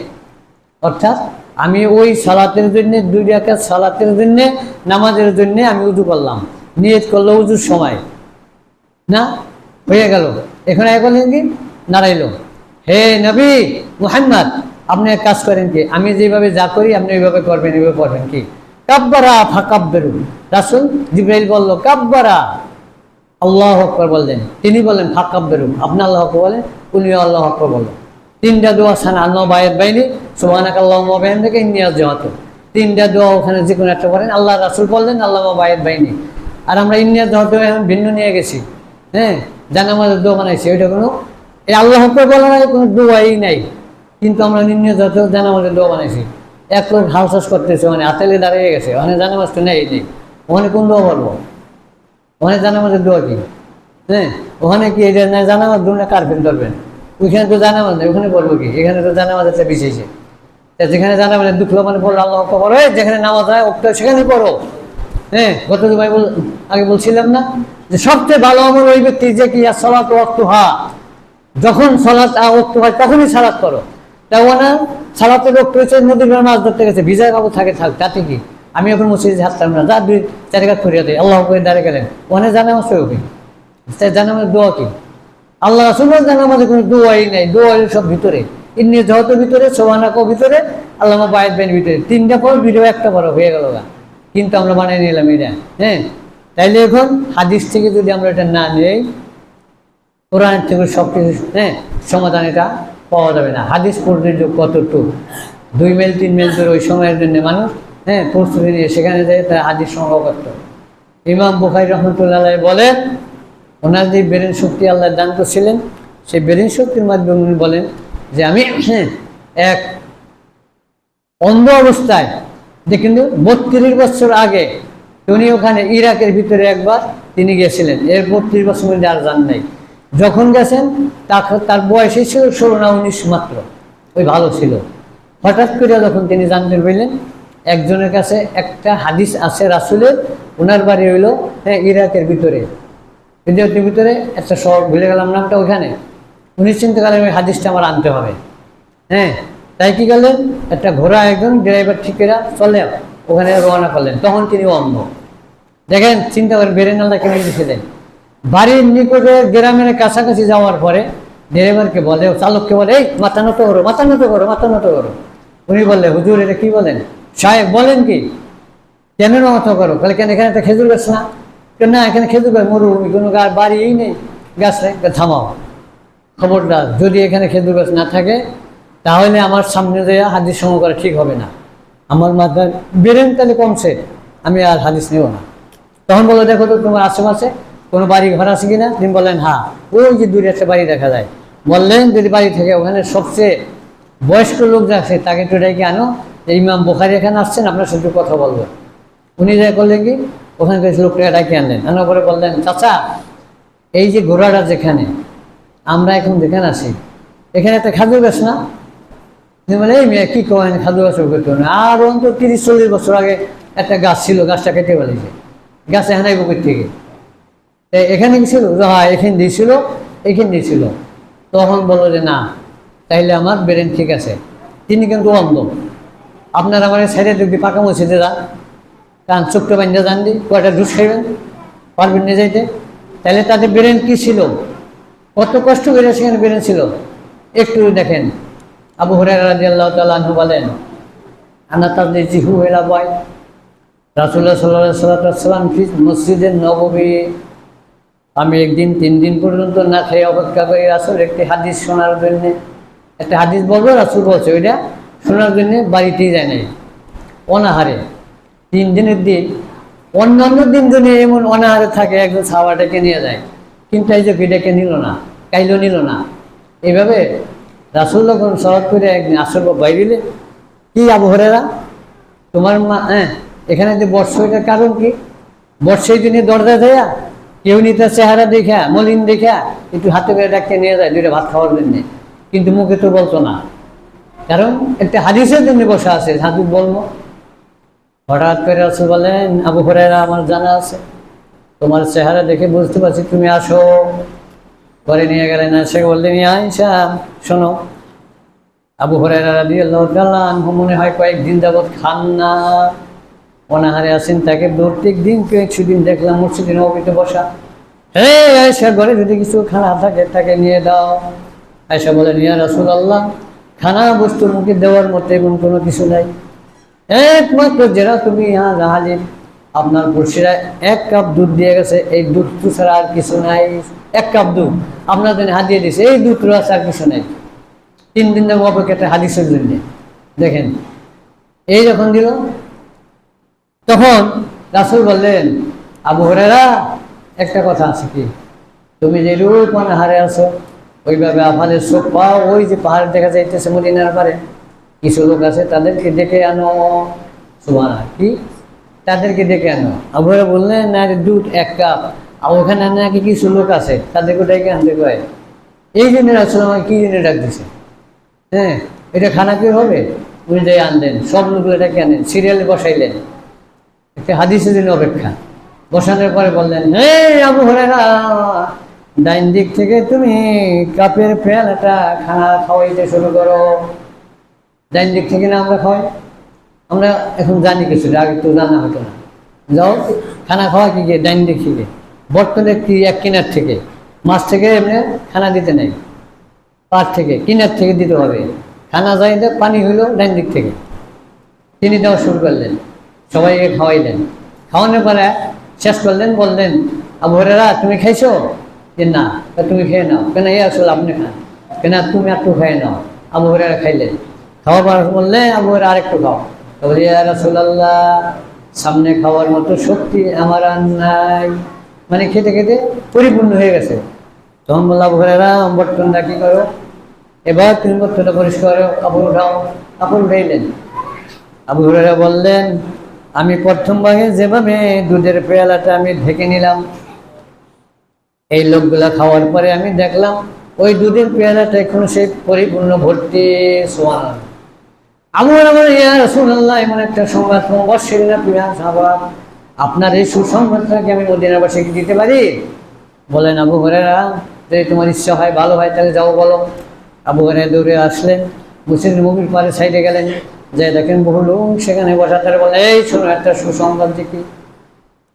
অর্থাৎ আমি ওই সালাতের জন্য, 2 রাকাত সালাতের জন্য, নামাজের জন্য আমি উযু করলাম, নিয়ত করলো উযুর সময় না, হয়ে গেল। এখন বললেন কি? নারাইলো, হে নবী মুহাম্মদ, আপনি এক কাজ করেন কি, আমি যেভাবে যা করি আপনি ওইভাবে করবেন, এইভাবে করবেন কি? কাব্বারা ফাকাব্বিরু। রাসূল জিবরাইল বলল কাব্বারা, আল্লাহু আকবার বললেন। তিনি বলেন ফাকাব্বিরু, আপনি আল্লাহু আকবার বলেন, উনিও আল্লাহু আকবার বললেন। 3টা দোয়া সানা আল্লাহ বায়াত বাইনি সুবহানাকাল্লাহুম্মা ওয়া বিহামদিকা ইন্নী আযজাতু। 3টা দোয়া ওখানে যে কোনো একটা করেন। আল্লাহ রাসূল বললেন আল্লাহুম্মা বায়াত বাইনি। আর আমরা ইন্নী আযজাতু এখন ভিন্ন নিয়ে গেছি। জানামাজের দোয়া বানাইছি, ওইটা কোনো এই আল্লাহু আকবার বলার আগে কোনো দোয়াই নাই, কিন্তু আমরা ইন্নী আযজাতু জানামাজের দোয়া বানাইছি। এক লোক হাল চাষ করতেছে, মানে হাতেলে দাঁড়িয়ে গেছে, ওখানে জানামাজ তো নেই, ওখানে কোন দোয়া বলবো? ওখানে জানামাজের দোয়া কি? ওখানে কি এটা না জানামাজ দোয়া না কারফেন ধরবেন? ওইখানে তো জানামাজ নেই, ওখানে বলবো কি? এখানে তো জানামাজ একটা বিশেষে, যেখানে জানামাজের দুঃখ মানে বললো আল্লাহু আকবার পড়ো, যেখানে নামাজ হয় ওটা সেখানে পড়ো। গত ভাই আগে বলছিলাম না যে সবচেয়ে ভালো আমল ওই ব্যক্তি যে কি সালাত ওয়াক্তুহা, যখন সালাত ওয়াক্ত হয় তখনই সালাত করো। তা ওনা সালাতের ওয়াক্ত হয়েছে, নদীর মাছ ধরতে গেছে, ভিজা কাপড় থাকে, থাক, তাতে কি? আমি এখন মসজিদে হাঁটতাম না, যা 2-4 রাকাত করিয়া দেয়, আল্লাহ করে দাঁড়িয়ে গেলেন। ওখানে জানামাজ হয়ে কি? জানামাজ দোয়া কি? আল্লাহ রাসূলের জানামাজে কোনো দোয়াই নাই, দোয়া সব ভিতরে, ইন্নী যত ভিতরে, সুবহানাকা ভিতরে, আল্লাহুম্মা বায়াত বাইনি ভিতরে। 3টা পর ভিডিও একটা বড় হয়ে গেল গা, কিন্তু আমরা বানিয়ে নিলাম এটা। তাইলে এখন হাদিস থেকে যদি আমরা এটা না নেই, কোরআন থেকে সব কিছু সমাধান এটা পাওয়া যাবে না। হাদিস পড়তে কতটুকু 2 মাইল 3 মাইল ধরে ওই সময়ের জন্য মানুষ প্রস্তুতি নিয়ে সেখানে যায় তার হাদিস সংগ্রহ করত। ইমাম বুখারী রাহমাতুল্লাহ আলাইহি বলেন, ওনার যে ব্রেন শক্তি আল্লাহ দান করছিলেন, সেই ব্রেন শক্তির মাধ্যমে উনি বলেন যে আমি এক অন্ধ অবস্থায়, যে কিন্তু 32 বছর আগে উনি ওখানে ইরাকের ভিতরে একবার তিনি গেছিলেন, এর 32 বছর মধ্যে আর যান নাই। যখন গেছেন তার বয়সই ছিল 16 না 19 মাত্র, ওই ভালো ছিল। হঠাৎ করে যখন তিনি জানতে পারলেন একজনের কাছে একটা হাদিস আছে রাসূলের, ওনার বাড়ি হইল ইরাকের ভিতরে, ইরাকের ভিতরে একটা শহর, ভুলে গেলাম নামটা, ওইখানে উনি চিন্তা করলেন ওই হাদিসটা আমার আনতে হবে। তাই কি করলেন, একটা ঘোড়া একজন ড্রাইভার ঠিক করে চলে ওখানে রওনা করলেন। তখন তিনি অন্ধ। দেখেন, চিন্তা করেন বেরেন আল্লাহ কেন দিয়েছিলেন। বাড়ির নিকটে গ্রামের কাছাকাছি যাওয়ার পরে ড্রাইভারকে বলে, চালককে বলে, এই মাথা নত করো, মাথা নত করো, মাথা নত করো। উনি বললেন, হুজুর এটা কি বলেন? সাহেব বলেন কি? কেন নত করো? বলে, কেন এখানে একটা খেজুর গাছ না? না, এখানে খেজুর গাছ মরুভূমি, কোনো বাড়িই নেই, গাছ নেই। থামাও, খবরদার, যদি এখানে খেজুর গাছ না থাকে তাহলে আমার সামনে দেওয়া হাদিস সংগ্রহ করা ঠিক হবে না। আমার মাথায় বেরেন তাহলে কমছে, আমি আর হাদিস নেব না। তখন বলো, দেখো তো তোমার আশেপাশে কোনো বাড়ি ঘর আছে কিনা? তিনি বললেন, হ্যাঁ, ওই যে দূরে একটা বাড়ি দেখা যায়। বললেন, যদি বাড়ি থাকে ওখানে সবচেয়ে বয়স্ক লোক যা আছে তাকে একটু ডেকে আনো, ইমাম বুখারী এখানে আসছেন, আপনার সাথে কথা বলবো। উনি যা করলেন কি, ওখানকার লোকটাকে ডাকে আনলেন, আনার পরে বললেন, চাচা, এই যে ঘোড়াটা যেখানে আমরা এখন যেখানে আছি, এখানে একটা খেজুর গাছ না? বলে, এই মেয়ে কি করেন, খেজুর গাছ করতে না? আর অন্তত 30-40 বছর আগে একটা গাছ ছিল, গাছটা কেটে ফেলেছে, গাছ এখানে বুকের থেকে। এখানে কি ছিল? হ্যাঁ, এখানে দিয়েছিল, এখানে দিয়েছিল। তখন বললো যে না, তাইলে আমার ব্রেন ঠিক আছে। তিনি কিন্তু অন্ধ। আপনার আমার সাইডে যদি পাকা মসজিদে যান, কারণ চোখটা বান্ধা যান দি, কয়টা জুস খাইবেন, পারবেন নিয়ে যাইতে? তাহলে তাদের ব্রেন কি ছিল, কত কষ্ট করে সেখানে ব্রেন ছিল একটু দেখেন। আবু হুরায়রা রাদিয়াল্লাহু তাআলা আনহু বলেন, আনা তাদলিজিহু ইলা বাই রাসূলুল্লাহ সাল্লাল্লাহু আলাইহি ওয়াসাল্লাম ফি মসজিদে নববী। আমি একদিন 3 দিন পর্যন্ত না খেয়ে অপেক্ষা করি রাসূল একটি হাদিস শোনার জন্য। একটা হাদিস বলবো, রাসূল বলছে, ওইটা শোনার জন্য বাড়িতেই যায় নাই, অনাহারে 3 দিনের দিন। অন্যান্য দিন যদি এমন অনাহারে থাকে, একজন সাহাবাটাকে নিয়ে যায়, কিন্তু এই যে ডেকে নিল না, কাইলো নিল না। এইভাবে রাসূল যখন সালাত করে একদিন আসর বাইরিলে, কি আবু হুরায়রা তোমার মা এখানে যে বর্ষা, এটার কারণ কি? বর্ষায় দিনে দরজা দেয়া কেউ নি তার চেহারা দেখা, মলিন দেখা একটু হাতে করে ডাকতে নিয়ে যায় 2টা ভাত খাওয়ার জন্যে, কিন্তু মুখে তো বলতো না, কারণ একটা হাদিসের জন্য বসা আছে, হাদিস বলবো। হঠাৎ করে রাসূল বলেন, আবু হুরায়রা আমার জানা আছে, তোমার চেহারা দেখে বুঝতে পারছি তুমি আসো। ঘরে নিয়ে গেলেন, সে বললেন, আয়েশা শোনো, আবু হুরায়রা রাদিয়াল্লাহু তাআলা আনহু মনে হয় কয়েকদিন যাবৎ খান না, অনাহারে আছেন। তাকে প্রত্যেক দিন কিছুদিন দেখলাম মসজিদে নববীতে বসা। আয়েশা ঘরে যদি কিছু খানা থাকে তাকে নিয়ে দাও। আয়েশা বলেন, ইয়া রাসূলুল্লাহ, খানা বস্তু মুখে দেওয়ার মতো এমন কোনো কিছু নাই, একমাত্র যেটা তুমি হালিম, আপনার পড়শিরা 1 কাপ দুধ দিয়ে গেছে, এই দুধ ছাড়া আর কিছু নাই। 1 কাপ দুধ আপনার জন্য হাতিয়ে দিয়েছে, এই দুধ আছে, আর কিছু নাই। 3 দিন যাবো অপেক্ষা হাদিসের জন্য। দেখেন, এই যখন দিল, তখন রাসূল বললেন, আবু হুরায়রা একটা কথা আছে কি, তুমি যে রূপ অনাহারে আছো, ওইভাবে আপনাদের চোখ পাও, ওই যে পাহাড় দেখা যাইতেছে মদিনার পারে, কিছু লোক আছে, তাদেরকে ডেকে আনো। সুবহানাল্লাহ, কি তাদেরকে ডেকে আনো? আবু হুরায়রা বললেন, না দুধ 1 কাপ, আর ওখানে নাকি কিছু লোক আছে, তাদেরকে ডেকে আনতে কয়। এই জন্য রাসূল আমাকে কি জন্য ডাক দিছে? এটা খানা কি হবে? উনি যাই আনলেন, সব লোকগুলো ডেকে আনেন, সিরিয়ালে বসাইলেন, একটা হাদিসের জন্য অপেক্ষা। বসানোর পরে বললেন, হে আবু হুরায়রা, ডাইন দিক থেকে তুমি কাপের পেয়ালাটা খানা খাওয়াইতে শুরু করো। ডাইন দিক থেকে না আমরা খাওয়াই, আমরা এখন জানি কিছু, আগে তো জানা হতো না। যাও খানা খাওয়া কি গিয়ে ডাইন দিক থেকে, বর্তমানে কি 1 কিনার থেকে, মাছ থেকে এমনি খানা দিতে নেই, পার থেকে কিনার থেকে দিতে হবে। খানা যাইতে পানি হইল ডাইন দিক থেকে। তিনি দেওয়া শুরু করলেন, সবাইকে খাওয়াইলেন। খাওয়ানোর পরে শেষ করলেন, বললেন, আবু হুরায়রা তুমি খাইছো? যে না। তুমি খেয়ে নাও। কেন? এই আসলে আপনি খান। কেন? তুমি একটু খেয়ে নাও। আবু হুরায়রা খাইলেন। খাওয়ার পর বললেন, আবু হুরায়রা আরেকটু খাও। বলি, ইয়া রাসূলুল্লাহ, সামনে খাওয়ার মতো শক্তি আমার আর নাই, মানে খেতে খেতে পরিপূর্ণ হয়ে গেছে। তখন বলল, আবু হুরায়রা বর্তনটা কি করো, এবার তুমি বর্তনটা পরিষ্কার করো, কাপড় উঠাও। কাপড় উঠাইলেন। আবু হুরায়রা বললেন, আমি প্রথম ভাগে যেভাবে দুধের পেয়ালাটা আমি ঢেকে নিলাম, এই লোকগুলা খাওয়ার পরে আমি দেখলাম ওই দুধের পেয়ালাটা এখন সেই পরিপূর্ণ ভর্তি। সুবহানাল্লাহ। আবু হুরায়রা বলেন, ইয়া রাসূলুল্লাহ, এমন একটা সংবাদ অবশ্যই না প্রিয় সাহাবা, আপনার এই সুসংবাদটা কি আমি মদিনাবাসীকে দিতে পারি? বলেন, আবু হুরায়রা, যদি তোমার ইচ্ছা হয়, ভালো হয়, তাহলে যাও বলো। আবু হুরায়রা দৌড়ে আসলেন, মসজিদের নববীর পারে সাইডে গেলেন, যাই দেখেন বহু লোক সেখানে বসা। তারা বলে, এই শোনো একটা সুসংবাদ দেখি,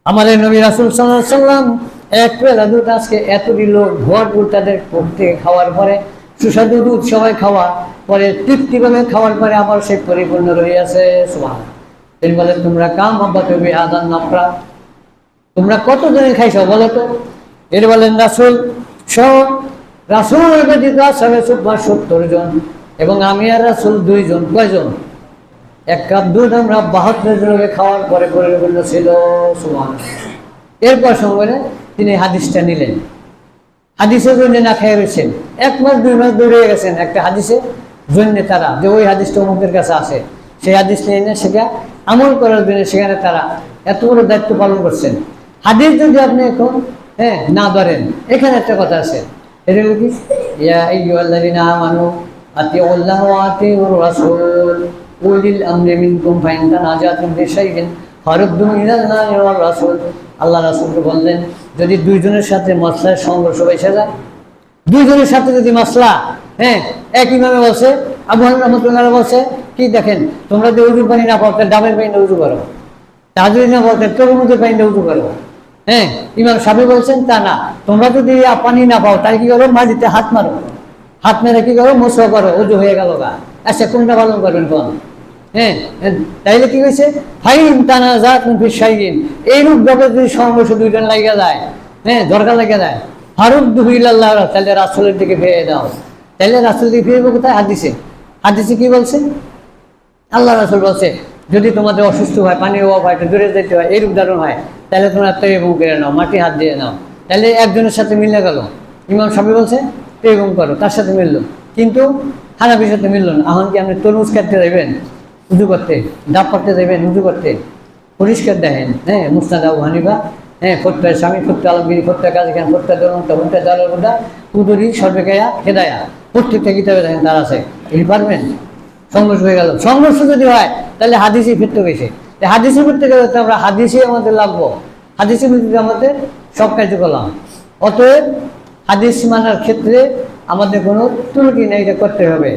আমাদের নবী রাসূল সাল্লাল্লাহু আলাইহি ওয়াসাল্লাম 1 পেয়ালা দুধ আজকে এতটি লোক ভরপুর তাদের পক্ষে খাওয়ার পরে, সুস্বাদু দুধ সবাই খাওয়া পরে, তৃপ্তিভাবে খাওয়ার পরে আবার সে পরিপূর্ণ রয়েছে। সুবহানাল্লাহ। তিনি বলেন, তোমরা কাম আব্বাতু বিহাদান নাফরা, তোমরা কতজনে খাইছো বলো তো? এর বলেন, রাসূল সব, রাসূল ব্যতীত আসবে 70 জন, এবং আমি আর রাসূল 2 জন। কয়জন? 1 কাপ দুধ আমরা 72 জনকে খাওয়ার পরে পরিপূর্ণ ছিল। সুবহানাল্লাহ। এরপর সঙ্গে তিনি হাদিসটা নিলেন, হাদিসের জন্য না খেয়ে রয়েছেন, 1 মাস 2 মাস দূরে গেছেন একটা হাদিসের জন্য, তারা যে ওই হাদিসটা অমুকের কাছে আছে, সেই হাদিস নিয়ে এনে সেটা আমল করার জন্য সেখানে তারা এত বড় দায়িত্ব পালন করছেন। হাদিস যদি আপনি এখন না ধরেন, এখানে একটা কথা আছে, এটা হলো কি, ইয়া আইয়ুহাল্লাযীনা আমানু আতিউল্লাহ ওয়া আতিউর রাসূল উলিল আমরি মিনকুম ফাইন তানাজাতুম বিশাইইন ফারুদ্দু ইলাল্লাহি ওয়ার রাসূল। আল্লাহ রাসূলকে বললেন, যদি 2 জনের সাথে মসলার সংঘর্ষ হয়ে যায়, দুইজনের সাথে যদি মাসলা, হ্যাঁ, এক ইমামে বলছে, আবু হানিফা রহমাতুল্লাহ বলছে কি, দেখেন তোমরা যদি উজুর পানি না পাও তাহলে ডাবের পানি উজু করো, তাজুরি না পাও তাহলে তরমুজের পানি উজু করো। হ্যাঁ, ইমাম শাফি বলছেন তা না, তোমরা যদি পানি না পাও তাহলে কি করো, মাটিতে হাত মারো, হাত মেরে কি করো, মোছা করো, উজু হয়ে গেল গা। আচ্ছা কোনটা পালন করবেন কোন? হ্যাঁ, তাইলে কি হয়েছে, ফাইন টানা যা তুমি শাইন, এইরূপ ব্যাপারে যদি সংঘর্ষ দুইজন লাগিয়ে যায়, হ্যাঁ, দরকার লাগিয়ে যায়, ফারুক দুহিল্লাহ, তাহলে রাসূলের দিকে ফিরে দাও। তাইলে রাসূল দিকে ফিরবো কোথায়? হাদিসে। হাদিসে কি বলছে? আল্লাহ রাসূল বলছে যদি তোমাদের অসুস্থ হয়, পানির অভাব হয়, দূরে যেতে হয়, এরূপ দারুণ হয়, তাহলে তোমরা তৈবম করে নাও, মাটি হাত দিয়ে নাও। তাহলে একজনের সাথে মিলে গেল, ইমাম শাফি বলছে তৈবম করো, তার সাথে মিললো, কিন্তু হানাফির সাথে মিললো না। এখন কি আপনি তরমুজ কাটতে যাবেন উজু করতে, ডাব পাড়তে যাবেন উজু করতে? পরিষ্কার দেখেন, হ্যাঁ, মুস্তাদ আবু হানিফা, হ্যাঁ, ফতুয়া স্বামী, ফতুয়া আলমগীরি, ফতুয়া কাজী খান, ফতুয়া দরমন্তা, ফতুয়া জালালুদ্দা, কুদুরি, সর্বেকায়া, হেদায়া, প্রত্যেকটা কিতাবে দেখেন তার আছে। এই পারবেন? সংঘর্ষ হয়ে গেল। সংঘর্ষ যদি হয় তাহলে হাদিসই ফিরতে গেছে। হাদিসে ফিরতে গেলে তো আমরা হাদিসে আমাদের লাগবো, হাদিসে ভিত্তিতে আমাদের সব কাজ করলাম। অতএব হাদিস মানার ক্ষেত্রে আমাদের কোনো ত্রুটি নেই, এটা করতে হবে।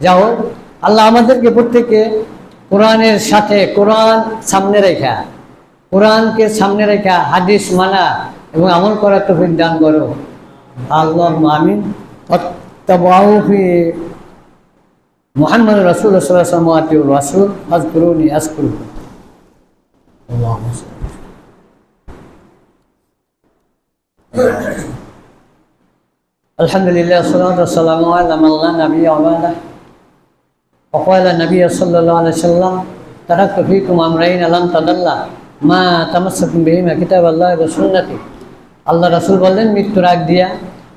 যা হোক, আল্লাহ আমাদেরকে প্রত্যেককে কোরআনের সাথে, কোরআন সামনে রেখা, কোরআনকে সামনে রেখা হাদিস মানা এবং আমল করার তৌফিক দান করো। আল্লাহুম্মা আমিন। ওয়াত্তাবাউ ফি মুহাম্মদ রাসূলুল্লাহ সাল্লাল্লাহু আলাইহি ওয়া সাল্লাম রাসূল আযকুরুনি আযকুরুকুম। আল্লাহুম্মা আলহামদুলিল্লাহ, ওয়াসসালাতু ওয়াসসালামু আলা মান লা নাবিয়্যা বা'দাহ। وقال النبي صلى الله عليه وسلم تركت فيكم أمرين لن تضلوا ما تمسكتم بهما كتاب الله وسنتي। আল্লাহ রাসূল বললেন মৃত্যুর আগ দিয়া,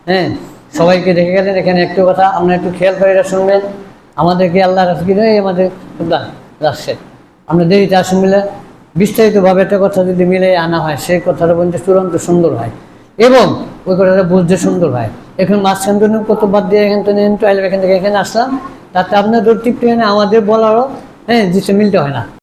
হ্যাঁ, সবাইকে দেখে গেলেন। এখানে একটু কথা আপনারা একটু খেয়াল করে শুনবেন। আমাদেরকে আল্লাহ রাসূল কি আমাদের রাখছে, আমরা দেরিতে আসুন মিলে বিস্তারিতভাবে একটা কথা যদি মিলে আনা হয়, সেই কথাটা বলতে চূড়ান্ত সুন্দর হয় এবং ওই কথাটা বুঝতে সুন্দর হয়। এখন মাঝখান জন্য কত বাদ দিয়ে এখান থেকে এখান থেকে এখানে আসলাম, তাতে আপনাদের তৃপ্তি হয় না, আমাদের বলারও, হ্যাঁ, জিনিসটা মিলতে হয় না।